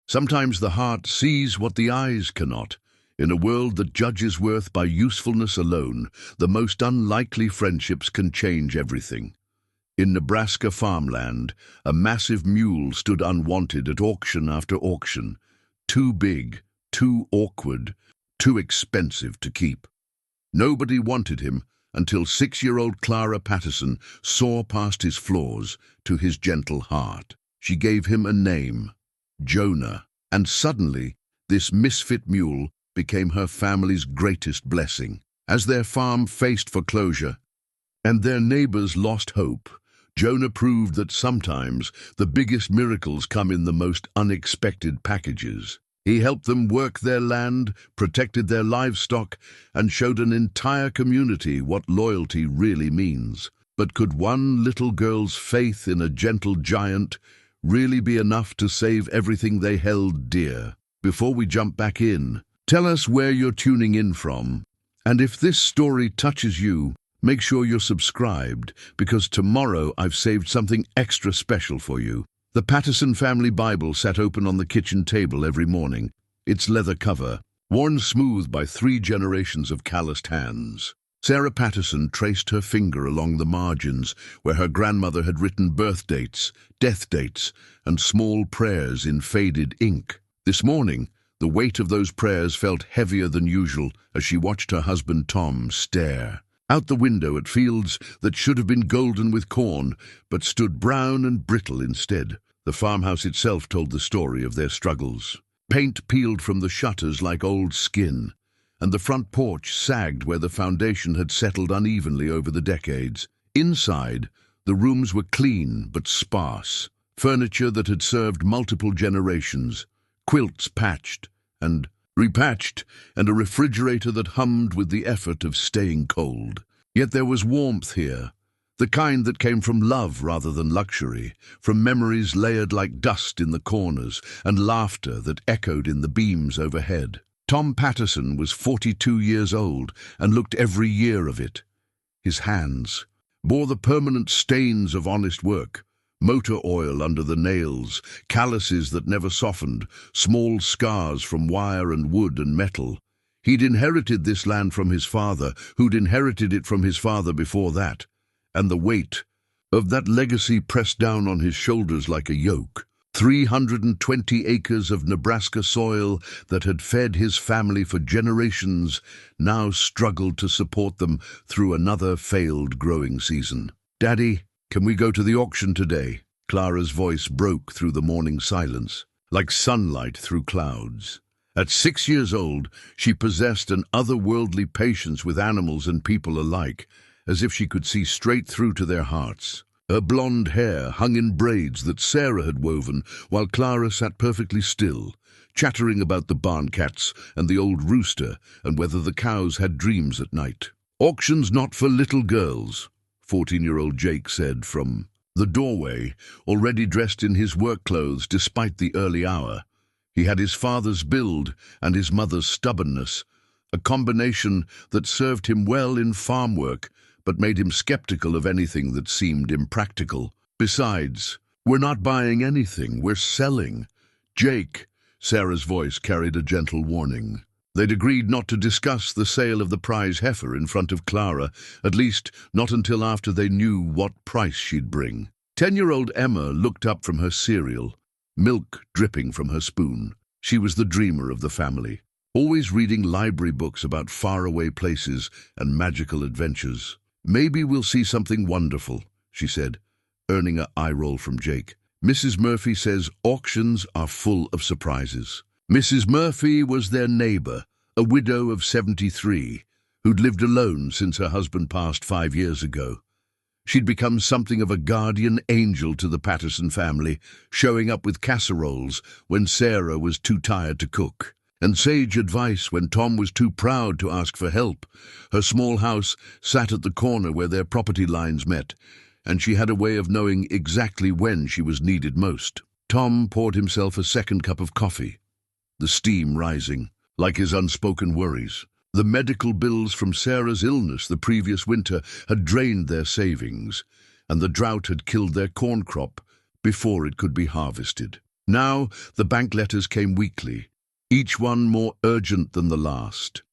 Sometimes the heart sees what the eyes cannot. In a world that judges worth by usefulness alone, the most unlikely friendships can change everything. In Nebraska farmland, a massive mule stood unwanted at auction after auction. Too big, too awkward, too expensive to keep. Nobody wanted him until 6-year-old Clara Patterson saw past his flaws to his gentle heart. She gave him a name, Jonah, and suddenly this misfit mule became her family's greatest blessing. As their farm faced foreclosure and their neighbors lost hope, Jonah proved that sometimes the biggest miracles come in the most unexpected packages. He helped them work their land, protected their livestock, and showed an entire community what loyalty really means. But could one little girl's faith in a gentle giant really be enough to save everything they held dear? Before we jump back in, tell us where you're tuning in from. And if this story touches you, make sure you're subscribed, because tomorrow I've saved something extra special for you. The Patterson family Bible sat open on the kitchen table every morning, its leather cover worn smooth by 3 generations of calloused hands. Clara Patterson traced her finger along the margins where her grandmother had written birth dates, death dates, and small prayers in faded ink. This morning, the weight of those prayers felt heavier than usual as she watched her husband Tom stare out the window at fields that should have been golden with corn, but stood brown and brittle instead. The farmhouse itself told the story of their struggles. Paint peeled from the shutters like old skin, and the front porch sagged where the foundation had settled unevenly over the decades. Inside, the rooms were clean but sparse, furniture that had served multiple generations, quilts patched and repatched, and a refrigerator that hummed with the effort of staying cold. Yet there was warmth here, the kind that came from love rather than luxury, from memories layered like dust in the corners, and laughter that echoed in the beams overhead. Tom Patterson was 42 years old and looked every year of it. His hands bore the permanent stains of honest work, motor oil under the nails, calluses that never softened, small scars from wire and wood and metal. He'd inherited this land from his father, who'd inherited it from his father before that, and the weight of that legacy pressed down on his shoulders like a yoke. 320 acres of Nebraska soil that had fed his family for generations now struggled to support them through another failed growing season. "Daddy, can we go to the auction today?" Clara's voice broke through the morning silence, like sunlight through clouds. At 6 years old, she possessed an otherworldly patience with animals and people alike, as if she could see straight through to their hearts. Her blonde hair hung in braids that Sarah had woven, while Clara sat perfectly still, chattering about the barn cats and the old rooster and whether the cows had dreams at night. "Auction's not for little girls," 14-year-old Jake said from the doorway, already dressed in his work clothes despite the early hour. He had his father's build and his mother's stubbornness, a combination that served him well in farm work but made him skeptical of anything that seemed impractical. "Besides, we're not buying anything, we're selling." "Jake," Sarah's voice carried a gentle warning. They'd agreed not to discuss the sale of the prize heifer in front of Clara, at least not until after they knew what price she'd bring. 10-year-old Emma looked up from her cereal, milk dripping from her spoon. She was the dreamer of the family, always reading library books about faraway places and magical adventures. "Maybe we'll see something wonderful," she said, earning an eye roll from Jake. "Mrs. Murphy says auctions are full of surprises." Mrs. Murphy was their neighbor, a widow of 73, who'd lived alone since her husband passed 5 years ago. She'd become something of a guardian angel to the Patterson family, showing up with casseroles when Sarah was too tired to cook, and sage advice when Tom was too proud to ask for help. Her small house sat at the corner where their property lines met, and she had a way of knowing exactly when she was needed most. Tom poured himself a second cup of coffee, the steam rising, like his unspoken worries. The medical bills from Sarah's illness the previous winter had drained their savings, and the drought had killed their corn crop before it could be harvested. Now the bank letters came weekly, each one more urgent than the last.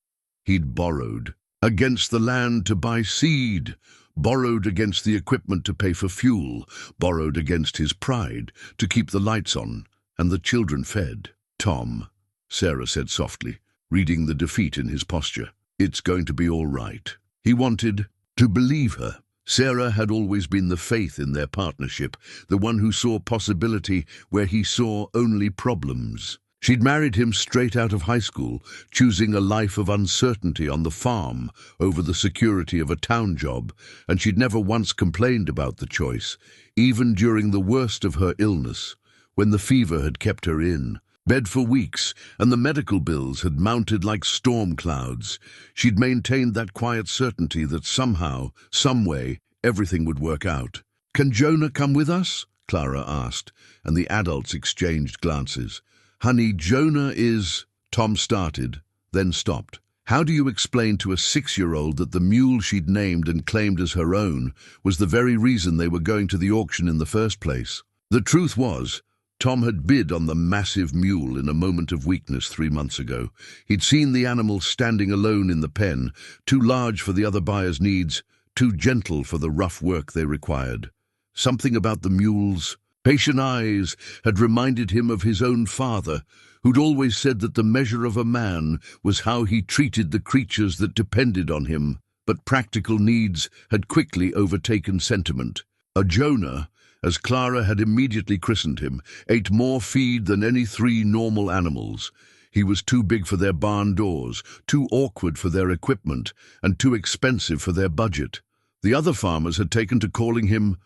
He'd borrowed against the land to buy seed, borrowed against the equipment to pay for fuel, borrowed against his pride to keep the lights on and the children fed. "Tom," Sarah said softly, reading the defeat in his posture, "it's going to be all right." He wanted to believe her. Sarah had always been the faith in their partnership, the one who saw possibility where he saw only problems. She'd married him straight out of high school, choosing a life of uncertainty on the farm over the security of a town job, and she'd never once complained about the choice, even during the worst of her illness, when the fever had kept her in bed for weeks and the medical bills had mounted like storm clouds. She'd maintained that quiet certainty that somehow, some way, everything would work out. "Can Jonah come with us?" Clara asked, and the adults exchanged glances. "Honey, Jonah is—" Tom started, then stopped. How do you explain to a 6-year-old that the mule she'd named and claimed as her own was the very reason they were going to the auction in the first place? The truth was, Tom had bid on the massive mule in a moment of weakness 3 months ago. He'd seen the animal standing alone in the pen, too large for the other buyer's needs, too gentle for the rough work they required. Something about the mule's patient eyes had reminded him of his own father, who'd always said that the measure of a man was how he treated the creatures that depended on him. But practical needs had quickly overtaken sentiment. A Jonah, as Clara had immediately christened him, ate more feed than any 3 normal animals. He was too big for their barn doors, too awkward for their equipment, and too expensive for their budget. The other farmers had taken to calling him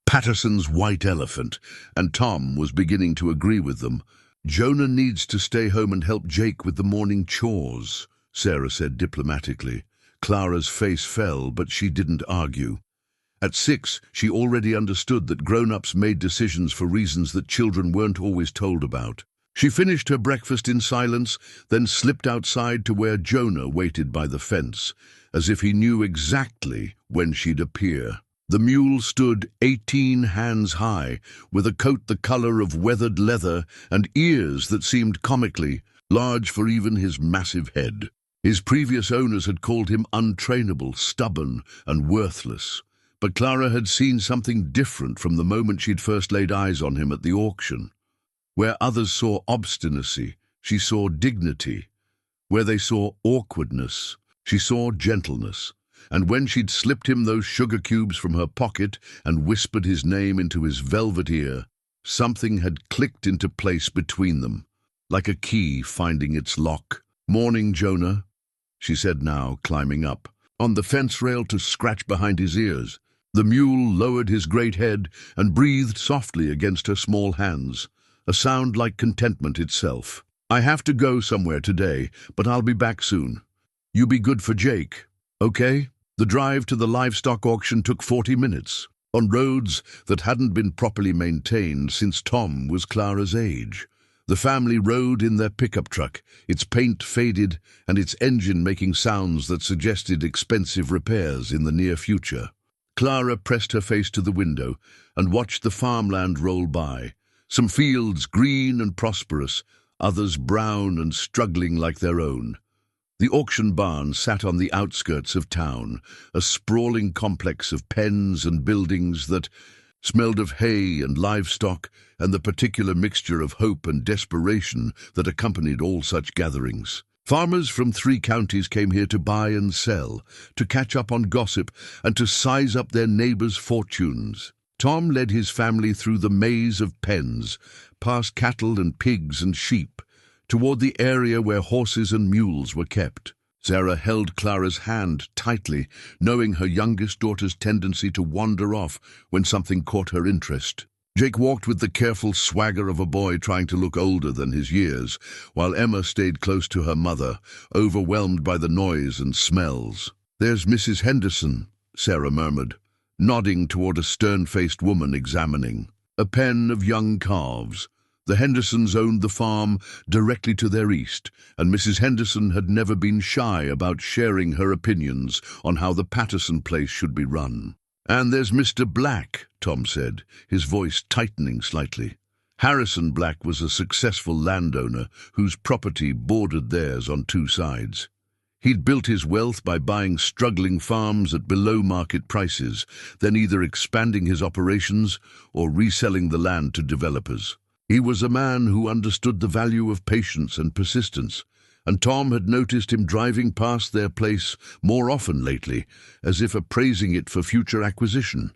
Patterson's white elephant, and Tom was beginning to agree with them. "Jonah needs to stay home and help Jake with the morning chores," Sarah said diplomatically. Clara's face fell, but she didn't argue. At 6, she already understood that grown-ups made decisions for reasons that children weren't always told about. She finished her breakfast in silence, then slipped outside to where Jonah waited by the fence, as if he knew exactly when she'd appear. The mule stood 18 hands high, with a coat the color of weathered leather and ears that seemed comically large for even his massive head. His previous owners had called him untrainable, stubborn, and worthless. But Clara had seen something different from the moment she'd first laid eyes on him at the auction. Where others saw obstinacy, she saw dignity. Where they saw awkwardness, she saw gentleness. And when she'd slipped him those sugar cubes from her pocket and whispered his name into his velvet ear, something had clicked into place between them, like a key finding its lock. "Morning, Jonah," she said now, climbing up on the fence rail to scratch behind his ears. The mule lowered his great head and breathed softly against her small hands, a sound like contentment itself. "I have to go somewhere today, but I'll be back soon. You be good for Jake, okay?" The drive to the livestock auction took 40 minutes, on roads that hadn't been properly maintained since Tom was Clara's age. The family rode in their pickup truck, its paint faded and its engine making sounds that suggested expensive repairs in the near future. Clara pressed her face to the window and watched the farmland roll by, some fields green and prosperous, others brown and struggling like their own. The auction barn sat on the outskirts of town, a sprawling complex of pens and buildings that smelled of hay and livestock and the particular mixture of hope and desperation that accompanied all such gatherings. Farmers from 3 counties came here to buy and sell, to catch up on gossip, and to size up their neighbors' fortunes. Tom led his family through the maze of pens, past cattle and pigs and sheep, toward the area where horses and mules were kept. Sarah held Clara's hand tightly, knowing her youngest daughter's tendency to wander off when something caught her interest. Jake walked with the careful swagger of a boy trying to look older than his years, while Emma stayed close to her mother, overwhelmed by the noise and smells. "There's Mrs. Henderson," Sarah murmured, nodding toward a stern-faced woman examining a pen of young calves. The Hendersons owned the farm directly to their east, and Mrs. Henderson had never been shy about sharing her opinions on how the Patterson place should be run. "And there's Mr. Black," Tom said, his voice tightening slightly. Harrison Black was a successful landowner whose property bordered theirs on two sides. He'd built his wealth by buying struggling farms at below-market prices, then either expanding his operations or reselling the land to developers. He was a man who understood the value of patience and persistence, and Tom had noticed him driving past their place more often lately, as if appraising it for future acquisition.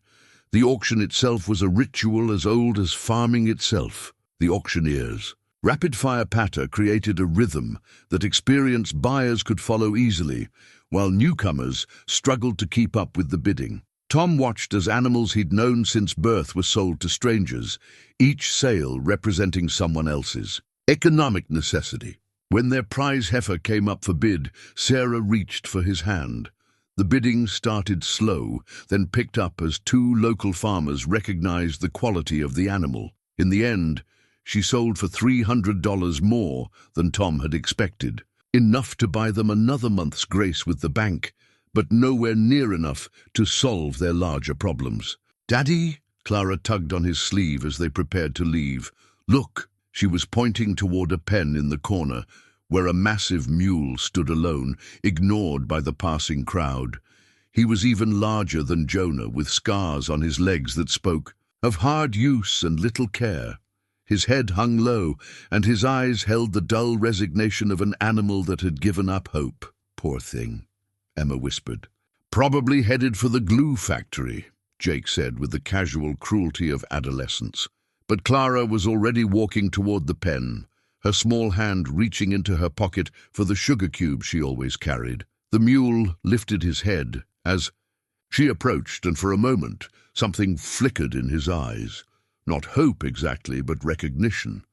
The auction itself was a ritual as old as farming itself. The auctioneers' rapid-fire patter created a rhythm that experienced buyers could follow easily, while newcomers struggled to keep up with the bidding. Tom watched as animals he'd known since birth were sold to strangers, each sale representing someone else's economic necessity. When their prize heifer came up for bid, Sarah reached for his hand. The bidding started slow, then picked up as two local farmers recognized the quality of the animal. In the end, she sold for $300 more than Tom had expected, enough to buy them another month's grace with the bank, but nowhere near enough to solve their larger problems. "Daddy?" Clara tugged on his sleeve as they prepared to leave. "Look!" She was pointing toward a pen in the corner, where a massive mule stood alone, ignored by the passing crowd. He was even larger than Jonah, with scars on his legs that spoke of hard use and little care. His head hung low, and his eyes held the dull resignation of an animal that had given up hope. "Poor thing," Emma whispered. "Probably headed for the glue factory," Jake said with the casual cruelty of adolescence. But Clara was already walking toward the pen, her small hand reaching into her pocket for the sugar cube she always carried. The mule lifted his head as she approached, and for a moment something flickered in his eyes. Not hope exactly, but recognition.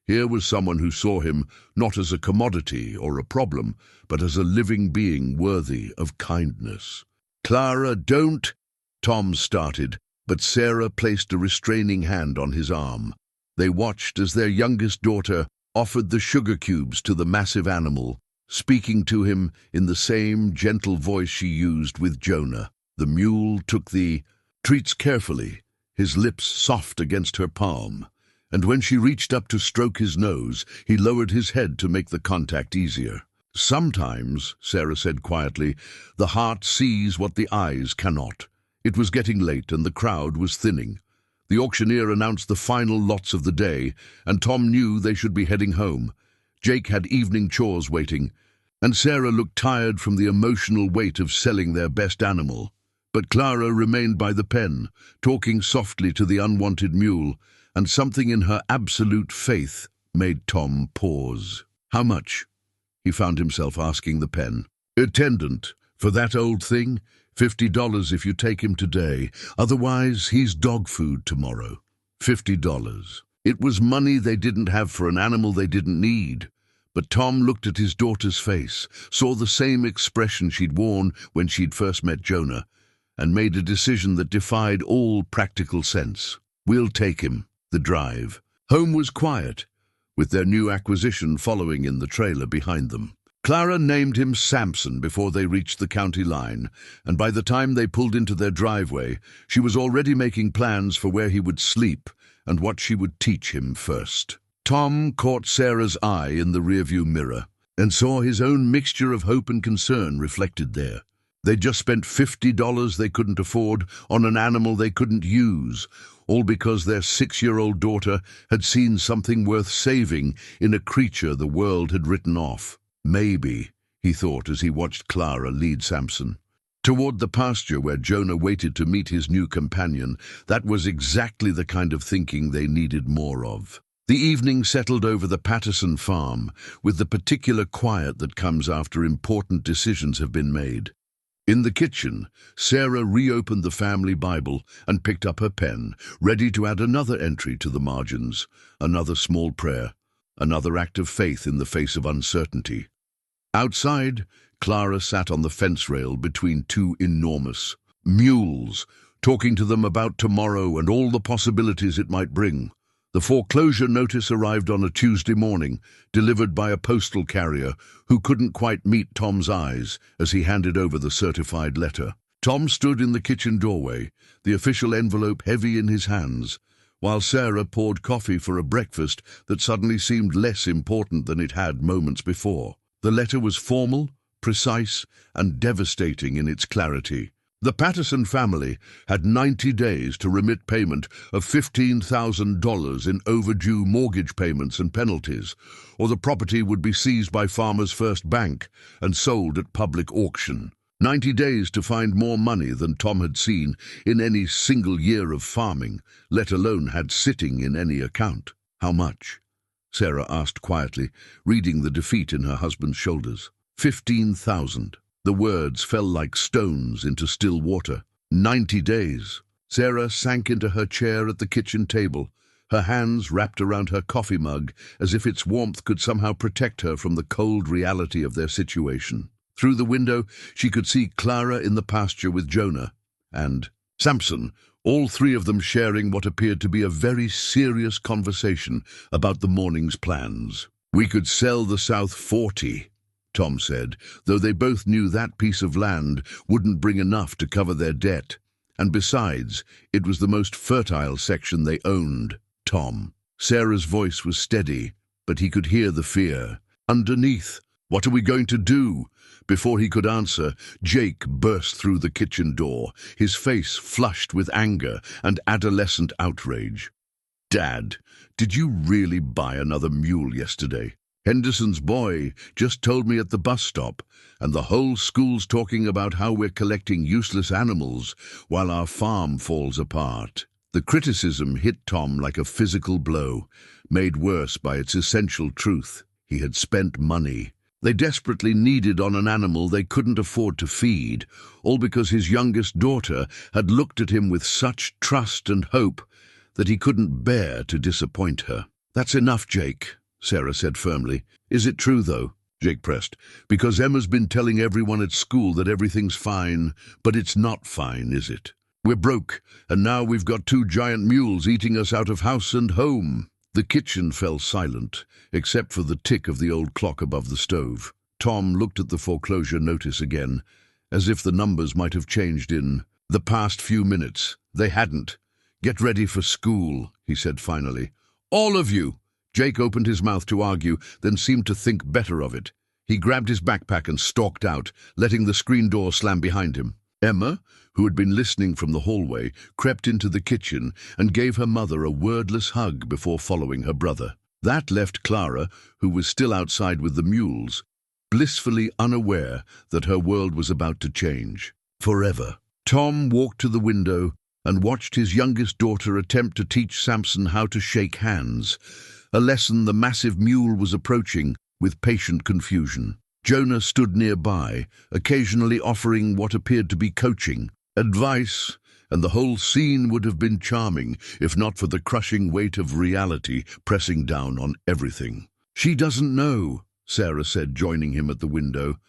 Here was someone who saw him not as a commodity or a problem, but as a living being worthy of kindness. "Clara, don't—" Tom started, but Sarah placed a restraining hand on his arm. They watched as their youngest daughter offered the sugar cubes to the massive animal, speaking to him in the same gentle voice she used with Jonah. The mule took the treats carefully, his lips soft against her palm, and when she reached up to stroke his nose, he lowered his head to make the contact easier. "Sometimes," Sarah said quietly, "the heart sees what the eyes cannot." It was getting late and the crowd was thinning. The auctioneer announced the final lots of the day, and Tom knew they should be heading home. Jake had evening chores waiting, and Sarah looked tired from the emotional weight of selling their best animal. But Clara remained by the pen, talking softly to the unwanted mule, and something in her absolute faith made Tom pause. "How much?" he found himself asking the pen. "Attendant, for that old thing? $50 if you take him today. Otherwise, he's dog food tomorrow." $50. It was money they didn't have for an animal they didn't need. But Tom looked at his daughter's face, saw the same expression she'd worn when she'd first met Jonah, and made a decision that defied all practical sense. "We'll take him." The drive home was quiet, with their new acquisition following in the trailer behind them. Clara named him Samson before they reached the county line, and by the time they pulled into their driveway, she was already making plans for where he would sleep and what she would teach him first. Tom caught Sarah's eye in the rearview mirror and saw his own mixture of hope and concern reflected there. They'd just spent $50 they couldn't afford on an animal they couldn't use, all because their 6-year-old daughter had seen something worth saving in a creature the world had written off. "Maybe," he thought as he watched Clara lead Samson toward the pasture where Jonah waited to meet his new companion. That was exactly the kind of thinking they needed more of. The evening settled over the Patterson farm, with the particular quiet that comes after important decisions have been made. In the kitchen, Sarah reopened the family Bible and picked up her pen, ready to add another entry to the margins, another small prayer, another act of faith in the face of uncertainty. Outside, Clara sat on the fence rail between two enormous mules, talking to them about tomorrow and all the possibilities it might bring. The foreclosure notice arrived on a Tuesday morning, delivered by a postal carrier who couldn't quite meet Tom's eyes as he handed over the certified letter. Tom stood in the kitchen doorway, the official envelope heavy in his hands, while Sarah poured coffee for a breakfast that suddenly seemed less important than it had moments before. The letter was formal, precise, and devastating in its clarity. The Patterson family had 90 days to remit payment of $15,000 in overdue mortgage payments and penalties, or the property would be seized by Farmers First Bank and sold at public auction. 90 days to find more money than Tom had seen in any single year of farming, let alone had sitting in any account. How much? Sarah asked quietly, reading the defeat in her husband's shoulders. 15,000. The words fell like stones into still water. 90 days. Sarah sank into her chair at the kitchen table, her hands wrapped around her coffee mug as if its warmth could somehow protect her from the cold reality of their situation. Through the window, she could see Clara in the pasture with Jonah and Samson, all three of them sharing what appeared to be a very serious conversation about the morning's plans. "We could sell the South 40, Tom said, though they both knew that piece of land wouldn't bring enough to cover their debt. And besides, it was the most fertile section they owned. Tom. Sarah's voice was steady, but he could hear the fear. Underneath, what are we going to do? Before he could answer, Jake burst through the kitchen door, his face flushed with anger and adolescent outrage. "Dad, did you really buy another mule yesterday? Henderson's boy just told me at the bus stop, and the whole school's talking about how we're collecting useless animals while our farm falls apart." The criticism hit Tom like a physical blow, made worse by its essential truth. He had spent money. They desperately needed on an animal they couldn't afford to feed, all because his youngest daughter had looked at him with such trust and hope that he couldn't bear to disappoint her. "That's enough, Jake," Sarah said firmly. "Is it true, though?" Jake pressed. "Because Emma's been telling everyone at school that everything's fine, but it's not fine, is it? We're broke, and now we've got 2 giant mules eating us out of house and home." The kitchen fell silent, except for the tick of the old clock above the stove. Tom looked at the foreclosure notice again, as if the numbers might have changed in the past few minutes. They hadn't. "Get ready for school," he said finally. "All of you!" Jake opened his mouth to argue, then seemed to think better of it. He grabbed his backpack and stalked out, letting the screen door slam behind him. Emma, who had been listening from the hallway, crept into the kitchen and gave her mother a wordless hug before following her brother. That left Clara, who was still outside with the mules, blissfully unaware that her world was about to change. Forever. Tom walked to the window and watched his youngest daughter attempt to teach Samson how to shake hands, a lesson the massive mule was approaching with patient confusion. Jonah stood nearby, occasionally offering what appeared to be coaching, advice, and the whole scene would have been charming if not for the crushing weight of reality pressing down on everything. "She doesn't know," Sarah said, joining him at the window.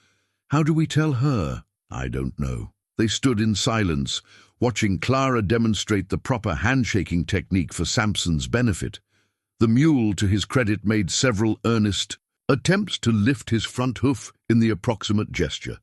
"How do we tell her?" "I don't know." They stood in silence, watching Clara demonstrate the proper handshaking technique for Samson's benefit. The mule, to his credit, made several earnest attempts to lift his front hoof in the approximate gesture,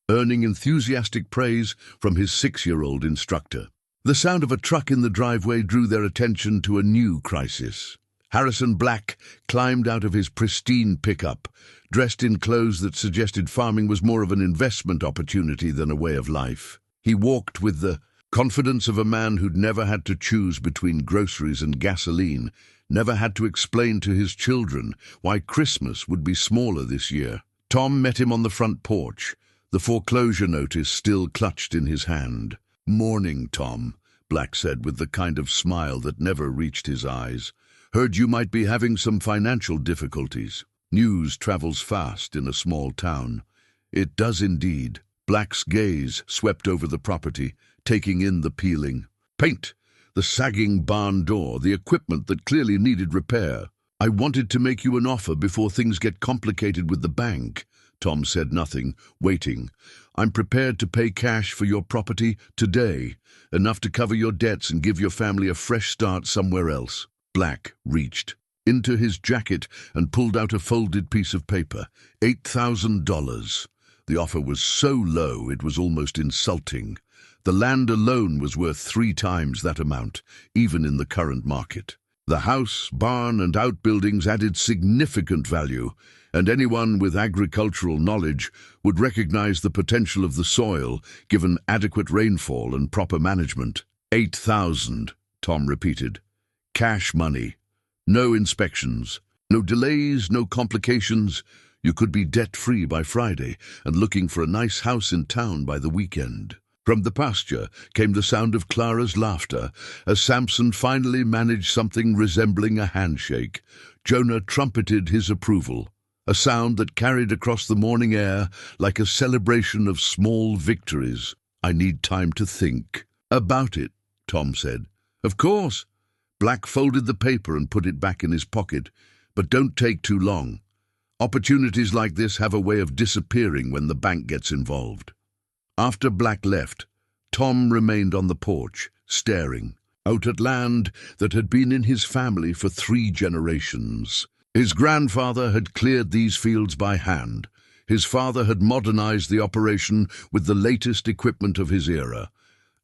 earning enthusiastic praise from his 6-year-old instructor. The sound of a truck in the driveway drew their attention to a new crisis. Harrison Black climbed out of his pristine pickup, dressed in clothes that suggested farming was more of an investment opportunity than a way of life. He walked with the confidence of a man who'd never had to choose between groceries and gasoline, never had to explain to his children why Christmas would be smaller this year. Tom met him on the front porch, the foreclosure notice still clutched in his hand. "Morning, Tom," Black said with the kind of smile that never reached his eyes. "Heard you might be having some financial difficulties. News travels fast in a small town." "It does indeed." Black's gaze swept over the property, taking in the peeling paint, the sagging barn door, the equipment that clearly needed repair. "I wanted to make you an offer before things get complicated with the bank." Tom said nothing, waiting. "I'm prepared to pay cash for your property today, enough to cover your debts and give your family a fresh start somewhere else." Black reached into his jacket and pulled out a folded piece of paper. $8,000. The offer was so low it was almost insulting. The land alone was worth 3 times that amount, even in the current market. The house, barn, and outbuildings added significant value, and anyone with agricultural knowledge would recognize the potential of the soil, given adequate rainfall and proper management. 8,000, Tom repeated. Cash money. No inspections. No delays, no complications. You could be debt-free by Friday and looking for a nice house in town by the weekend. From the pasture came the sound of Clara's laughter as Samson finally managed something resembling a handshake. Jonah trumpeted his approval, a sound that carried across the morning air like a celebration of small victories. "I need time to think about it," Tom said. "Of course." Black folded the paper and put it back in his pocket. "But don't take too long. Opportunities like this have a way of disappearing when the bank gets involved." After Black left, Tom remained on the porch, staring out at land that had been in his family for 3 generations. His grandfather had cleared these fields by hand. His father had modernized the operation with the latest equipment of his era,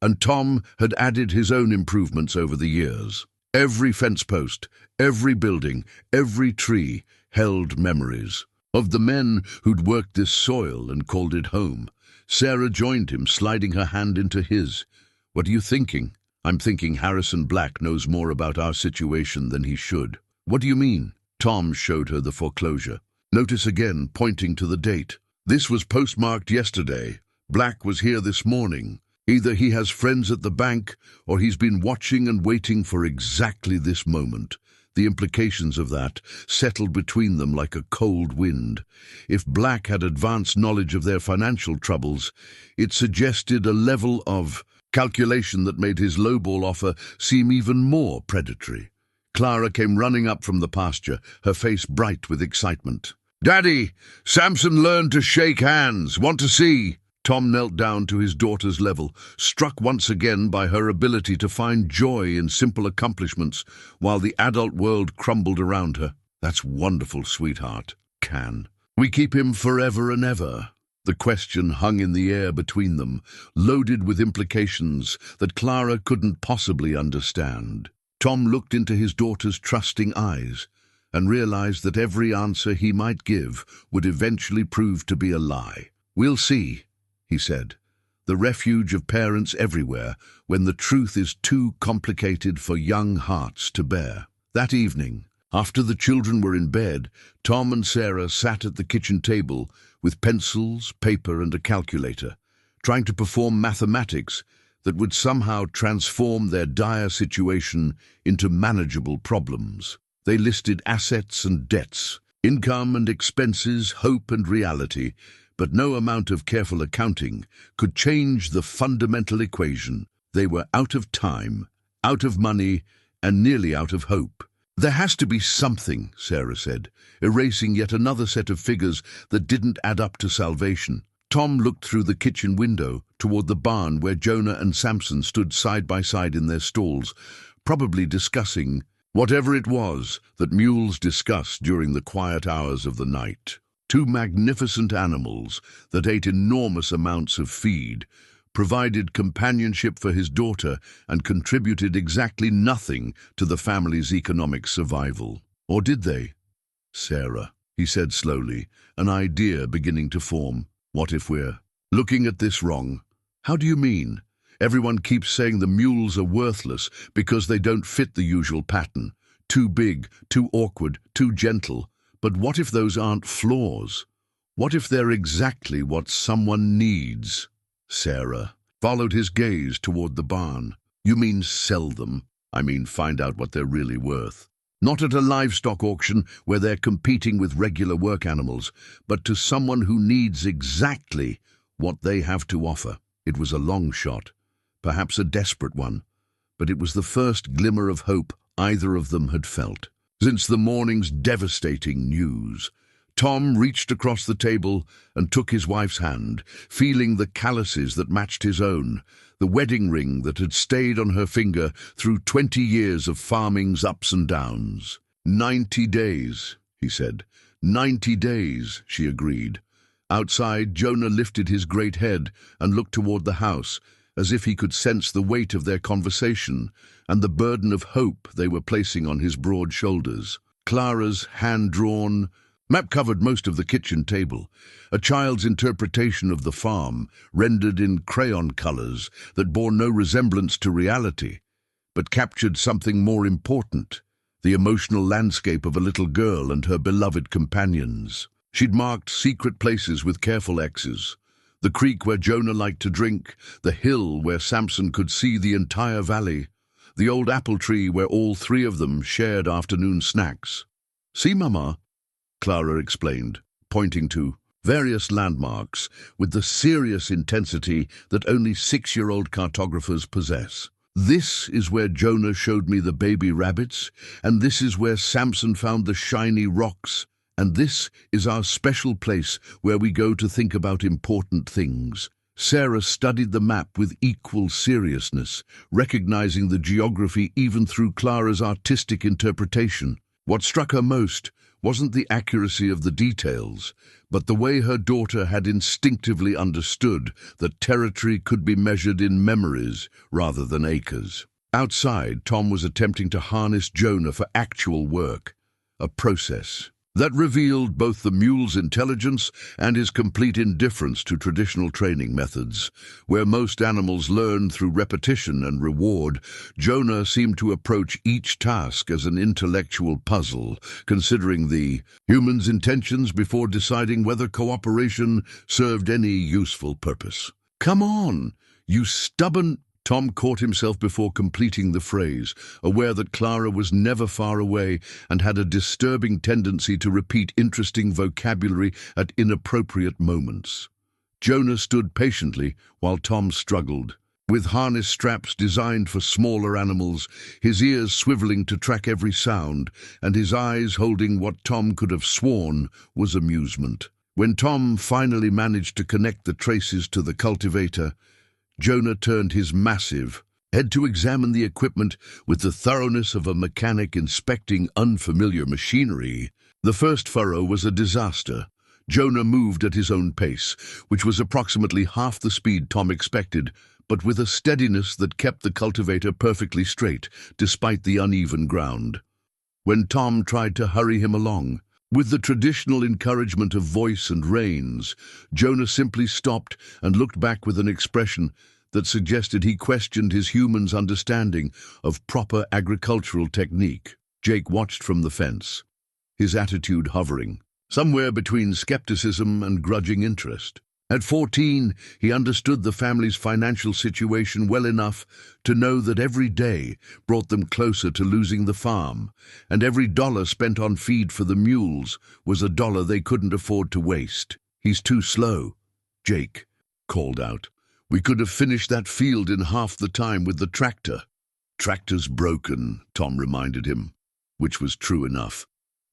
and Tom had added his own improvements over the years. Every fence post, every building, every tree held memories of the men who'd worked this soil and called it home. Sarah joined him, sliding her hand into his. "What are you thinking?" "I'm thinking Harrison Black knows more about our situation than he should." "What do you mean?" Tom showed her the foreclosure. "Notice again, pointing to the date. This was postmarked yesterday. Black was here this morning. Either he has friends at the bank, or he's been watching and waiting for exactly this moment." The implications of that settled between them like a cold wind. If Black had advanced knowledge of their financial troubles, it suggested a level of calculation that made his lowball offer seem even more predatory. Clara came running up from the pasture, her face bright with excitement. "Daddy, Samson learned to shake hands. Want to see?" Tom knelt down to his daughter's level, struck once again by her ability to find joy in simple accomplishments while the adult world crumbled around her. "That's wonderful, sweetheart. Can we keep him forever and ever?" The question hung in the air between them, loaded with implications that Clara couldn't possibly understand. Tom looked into his daughter's trusting eyes and realized that every answer he might give would eventually prove to be a lie. "We'll see," he said, "the refuge of parents everywhere when the truth is too complicated for young hearts to bear." That evening, after the children were in bed, Tom and Sarah sat at the kitchen table with pencils, paper, and a calculator, trying to perform mathematics that would somehow transform their dire situation into manageable problems. They listed assets and debts, income and expenses, hope and reality, but no amount of careful accounting could change the fundamental equation. They were out of time, out of money, and nearly out of hope. "There has to be something," Sarah said, erasing yet another set of figures that didn't add up to salvation. Tom looked through the kitchen window toward the barn where Jonah and Samson stood side by side in their stalls, probably discussing whatever it was that mules discussed during the quiet hours of the night. 2 magnificent animals that ate enormous amounts of feed, provided companionship for his daughter, and contributed exactly nothing to the family's economic survival. Or did they? "Sarah," he said slowly, an idea beginning to form. "What if we're looking at this wrong?" "How do you mean?" "Everyone keeps saying the mules are worthless because they don't fit the usual pattern. Too big, too awkward, too gentle. But what if those aren't flaws? What if they're exactly what someone needs?" Sarah followed his gaze toward the barn. "You mean sell them?" "I mean find out what they're really worth. Not at a livestock auction where they're competing with regular work animals, but to someone who needs exactly what they have to offer." It was a long shot, perhaps a desperate one, but it was the first glimmer of hope either of them had felt since the morning's devastating news. Tom reached across the table and took his wife's hand, feeling the calluses that matched his own, the wedding ring that had stayed on her finger through 20 years of farming's ups and downs. 90 days, he said. 90 days, she agreed. Outside, Jonah lifted his great head and looked toward the house, as if he could sense the weight of their conversation and the burden of hope they were placing on his broad shoulders. Clara's hand-drawn map covered most of the kitchen table, a child's interpretation of the farm, rendered in crayon colors that bore no resemblance to reality, but captured something more important, the emotional landscape of a little girl and her beloved companions. She'd marked secret places with careful X's, the creek where Jonah liked to drink, the hill where Samson could see the entire valley, the old apple tree where all three of them shared afternoon snacks. "See, Mama," Clara explained, pointing to various landmarks with the serious intensity that only 6-year-old cartographers possess. "This is where Jonah showed me the baby rabbits, and this is where Samson found the shiny rocks, and this is our special place where we go to think about important things." Sarah studied the map with equal seriousness, recognizing the geography even through Clara's artistic interpretation. What struck her most wasn't the accuracy of the details, but the way her daughter had instinctively understood that territory could be measured in memories rather than acres. Outside, Tom was attempting to harness Jonah for actual work, a process that revealed both the mule's intelligence and his complete indifference to traditional training methods. Where most animals learn through repetition and reward, Jonah seemed to approach each task as an intellectual puzzle, considering the human's intentions before deciding whether cooperation served any useful purpose. "Come on, you stubborn—" Tom caught himself before completing the phrase, aware that Clara was never far away and had a disturbing tendency to repeat interesting vocabulary at inappropriate moments. Jonah stood patiently while Tom struggled, with harness straps designed for smaller animals, his ears swiveling to track every sound, and his eyes holding what Tom could have sworn was amusement. When Tom finally managed to connect the traces to the cultivator, Jonah turned his massive head to examine the equipment with the thoroughness of a mechanic inspecting unfamiliar machinery. The first furrow was a disaster. Jonah moved at his own pace, which was approximately half the speed Tom expected, but with a steadiness that kept the cultivator perfectly straight, despite the uneven ground. When Tom tried to hurry him along, with the traditional encouragement of voice and reins, Jonah simply stopped and looked back with an expression that suggested he questioned his human's understanding of proper agricultural technique. Jake watched from the fence, his attitude hovering somewhere between skepticism and grudging interest. At 14, he understood the family's financial situation well enough to know that every day brought them closer to losing the farm, and every dollar spent on feed for the mules was a dollar they couldn't afford to waste. "He's too slow," Jake called out. "We could have finished that field in half the time with the tractor." "Tractor's broken," Tom reminded him, which was true enough.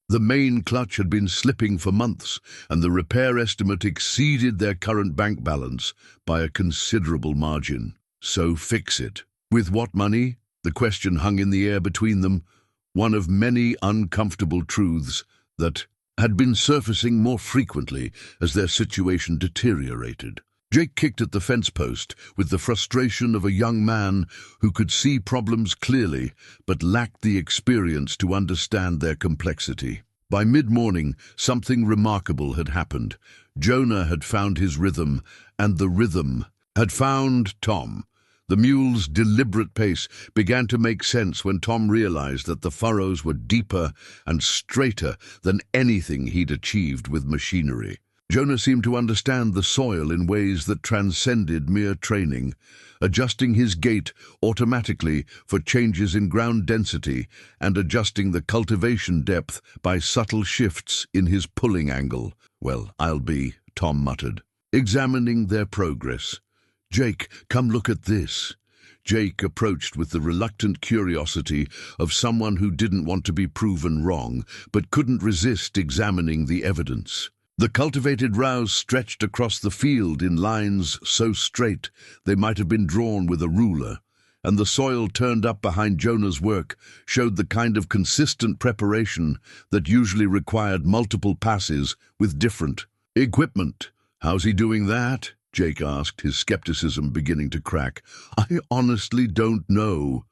The main clutch had been slipping for months, and the repair estimate exceeded their current bank balance by a considerable margin. So fix it. With what money? The question hung in the air between them, one of many uncomfortable truths that had been surfacing more frequently as their situation deteriorated. Jake kicked at the fence post with the frustration of a young man who could see problems clearly but lacked the experience to understand their complexity. By mid-morning, something remarkable had happened. Jonah had found his rhythm, and the rhythm had found Tom. The mule's deliberate pace began to make sense when Tom realized that the furrows were deeper and straighter than anything he'd achieved with machinery. Jonah seemed to understand the soil in ways that transcended mere training, adjusting his gait automatically for changes in ground density and adjusting the cultivation depth by subtle shifts in his pulling angle. "Well, I'll be," Tom muttered, examining their progress. "Jake, come look at this." Jake approached with the reluctant curiosity of someone who didn't want to be proven wrong, but couldn't resist examining the evidence. The cultivated rows stretched across the field in lines so straight they might have been drawn with a ruler, and the soil turned up behind Jonah's work showed the kind of consistent preparation that usually required multiple passes with different equipment. "How's he doing that?" Jake asked, his skepticism beginning to crack. "I honestly don't know."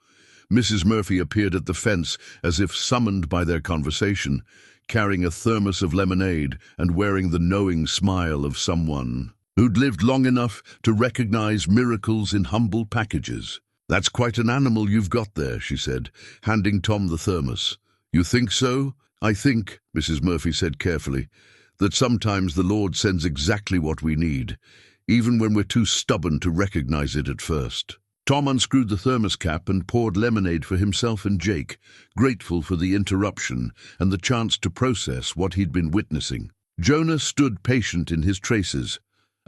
Mrs. Murphy appeared at the fence as if summoned by their conversation, carrying a thermos of lemonade and wearing the knowing smile of someone who'd lived long enough to recognize miracles in humble packages. "That's quite an animal you've got there," she said, handing Tom the thermos. "You think so?" "I think," Mrs. Murphy said carefully, "that sometimes the Lord sends exactly what we need, even when we're too stubborn to recognize it at first." Tom unscrewed the thermos cap and poured lemonade for himself and Jake, grateful for the interruption and the chance to process what he'd been witnessing. Jonah stood patient in his traces,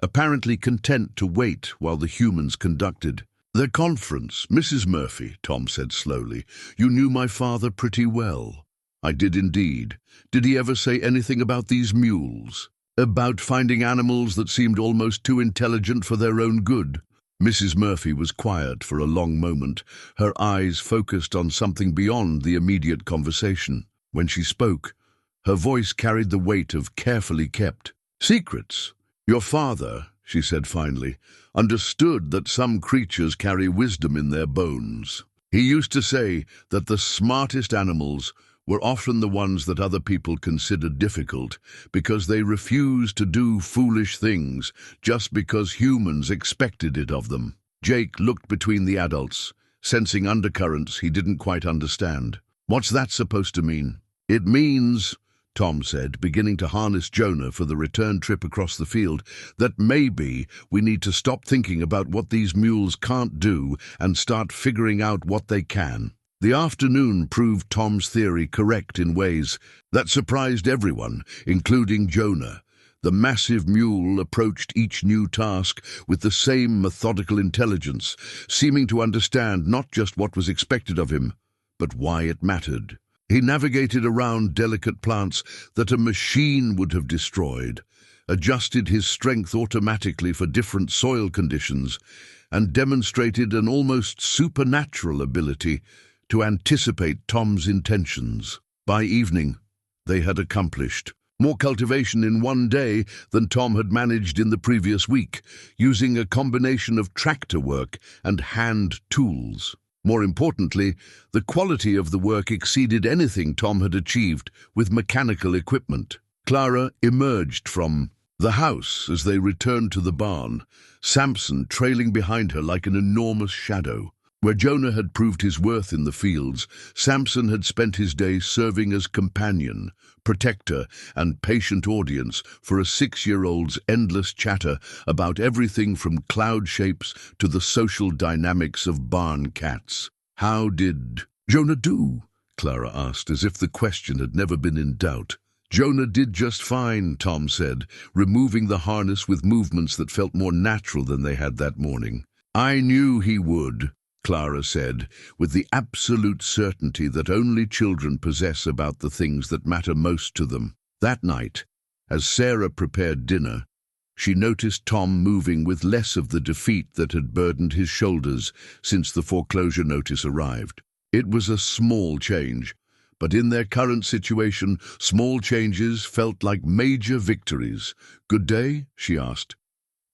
apparently content to wait while the humans conducted their conference. "Mrs. Murphy," Tom said slowly, "you knew my father pretty well." "I did indeed. Did he ever say anything about these mules? About finding animals that seemed almost too intelligent for their own good?" Mrs. Murphy was quiet for a long moment, her eyes focused on something beyond the immediate conversation. When she spoke, her voice carried the weight of carefully kept secrets. "Your father," she said finally, "understood that some creatures carry wisdom in their bones. He used to say that the smartest animals were often the ones that other people considered difficult because they refused to do foolish things just because humans expected it of them." Jake looked between the adults, sensing undercurrents he didn't quite understand. "What's that supposed to mean?" "It means," Tom said, beginning to harness Jonah for the return trip across the field, "that maybe we need to stop thinking about what these mules can't do and start figuring out what they can." The afternoon proved Tom's theory correct in ways that surprised everyone, including Jonah. The massive mule approached each new task with the same methodical intelligence, seeming to understand not just what was expected of him, but why it mattered. He navigated around delicate plants that a machine would have destroyed, adjusted his strength automatically for different soil conditions, and demonstrated an almost supernatural ability to anticipate Tom's intentions. By evening, they had accomplished more cultivation in one day than Tom had managed in the previous week, using a combination of tractor work and hand tools. More importantly, the quality of the work exceeded anything Tom had achieved with mechanical equipment. Clara emerged from the house as they returned to the barn, Samson trailing behind her like an enormous shadow. Where Jonah had proved his worth in the fields, Samson had spent his day serving as companion, protector, and patient audience for a 6-year-old's endless chatter about everything from cloud shapes to the social dynamics of barn cats. "How did Jonah do?" Clara asked, as if the question had never been in doubt. "Jonah did just fine," Tom said, removing the harness with movements that felt more natural than they had that morning. "I knew he would," Clara said, with the absolute certainty that only children possess about the things that matter most to them. That night, as Sarah prepared dinner, she noticed Tom moving with less of the defeat that had burdened his shoulders since the foreclosure notice arrived. It was a small change, but in their current situation, small changes felt like major victories. "Good day?" she asked.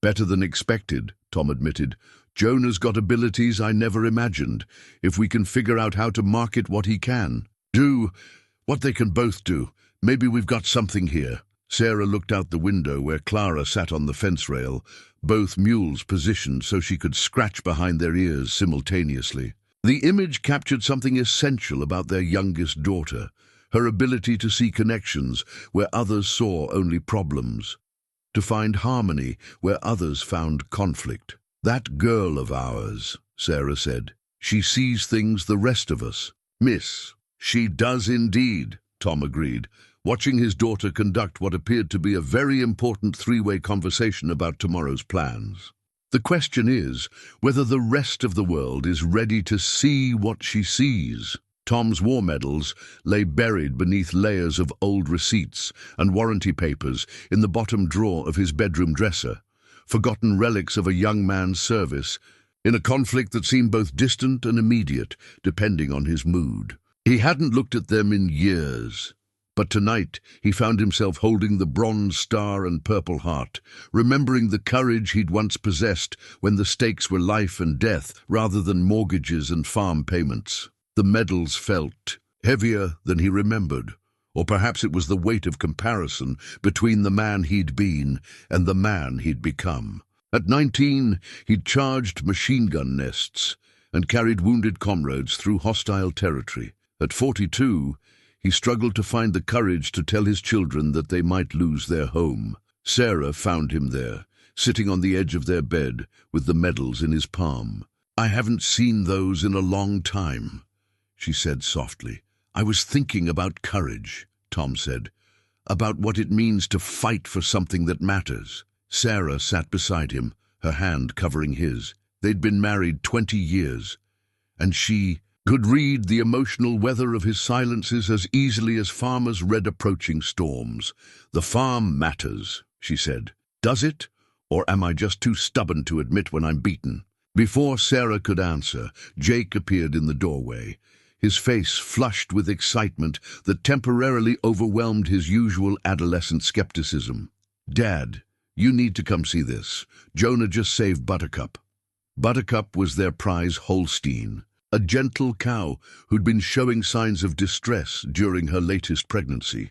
"Better than expected," Tom admitted. "Jonah's got abilities I never imagined, if we can figure out how to market what he can. Do what they can both do. Maybe we've got something here." Sarah looked out the window where Clara sat on the fence rail, both mules positioned so she could scratch behind their ears simultaneously. The image captured something essential about their youngest daughter, her ability to see connections where others saw only problems, to find harmony where others found conflict. "That girl of ours," Sarah said, "she sees things the rest of us miss." "She does indeed," Tom agreed, watching his daughter conduct what appeared to be a very important three-way conversation about tomorrow's plans. "The question is whether the rest of the world is ready to see what she sees." Tom's war medals lay buried beneath layers of old receipts and warranty papers in the bottom drawer of his bedroom dresser, forgotten relics of a young man's service in a conflict that seemed both distant and immediate, depending on his mood. He hadn't looked at them in years, But tonight he found himself holding the bronze star and purple heart, remembering the courage he'd once possessed when the stakes were life and death rather than mortgages and farm payments. The medals felt heavier than he remembered, or perhaps it was the weight of comparison between the man he'd been and the man he'd become. At 19, he'd charged machine gun nests and carried wounded comrades through hostile territory. At 42, he struggled to find the courage to tell his children that they might lose their home. Sarah found him there, sitting on the edge of their bed with the medals in his palm. "I haven't seen those in a long time," she said softly. "I was thinking about courage," Tom said, "about what it means to fight for something that matters." Sarah sat beside him, her hand covering his. They'd been married 20 years, and she could read the emotional weather of his silences as easily as farmers read approaching storms. "The farm matters," she said. "Does it? Or am I just too stubborn to admit when I'm beaten?" Before Sarah could answer, Jake appeared in the doorway, his face flushed with excitement that temporarily overwhelmed his usual adolescent skepticism. "Dad, you need to come see this. Jonah just saved Buttercup." Buttercup was their prize Holstein, a gentle cow who'd been showing signs of distress during her latest pregnancy.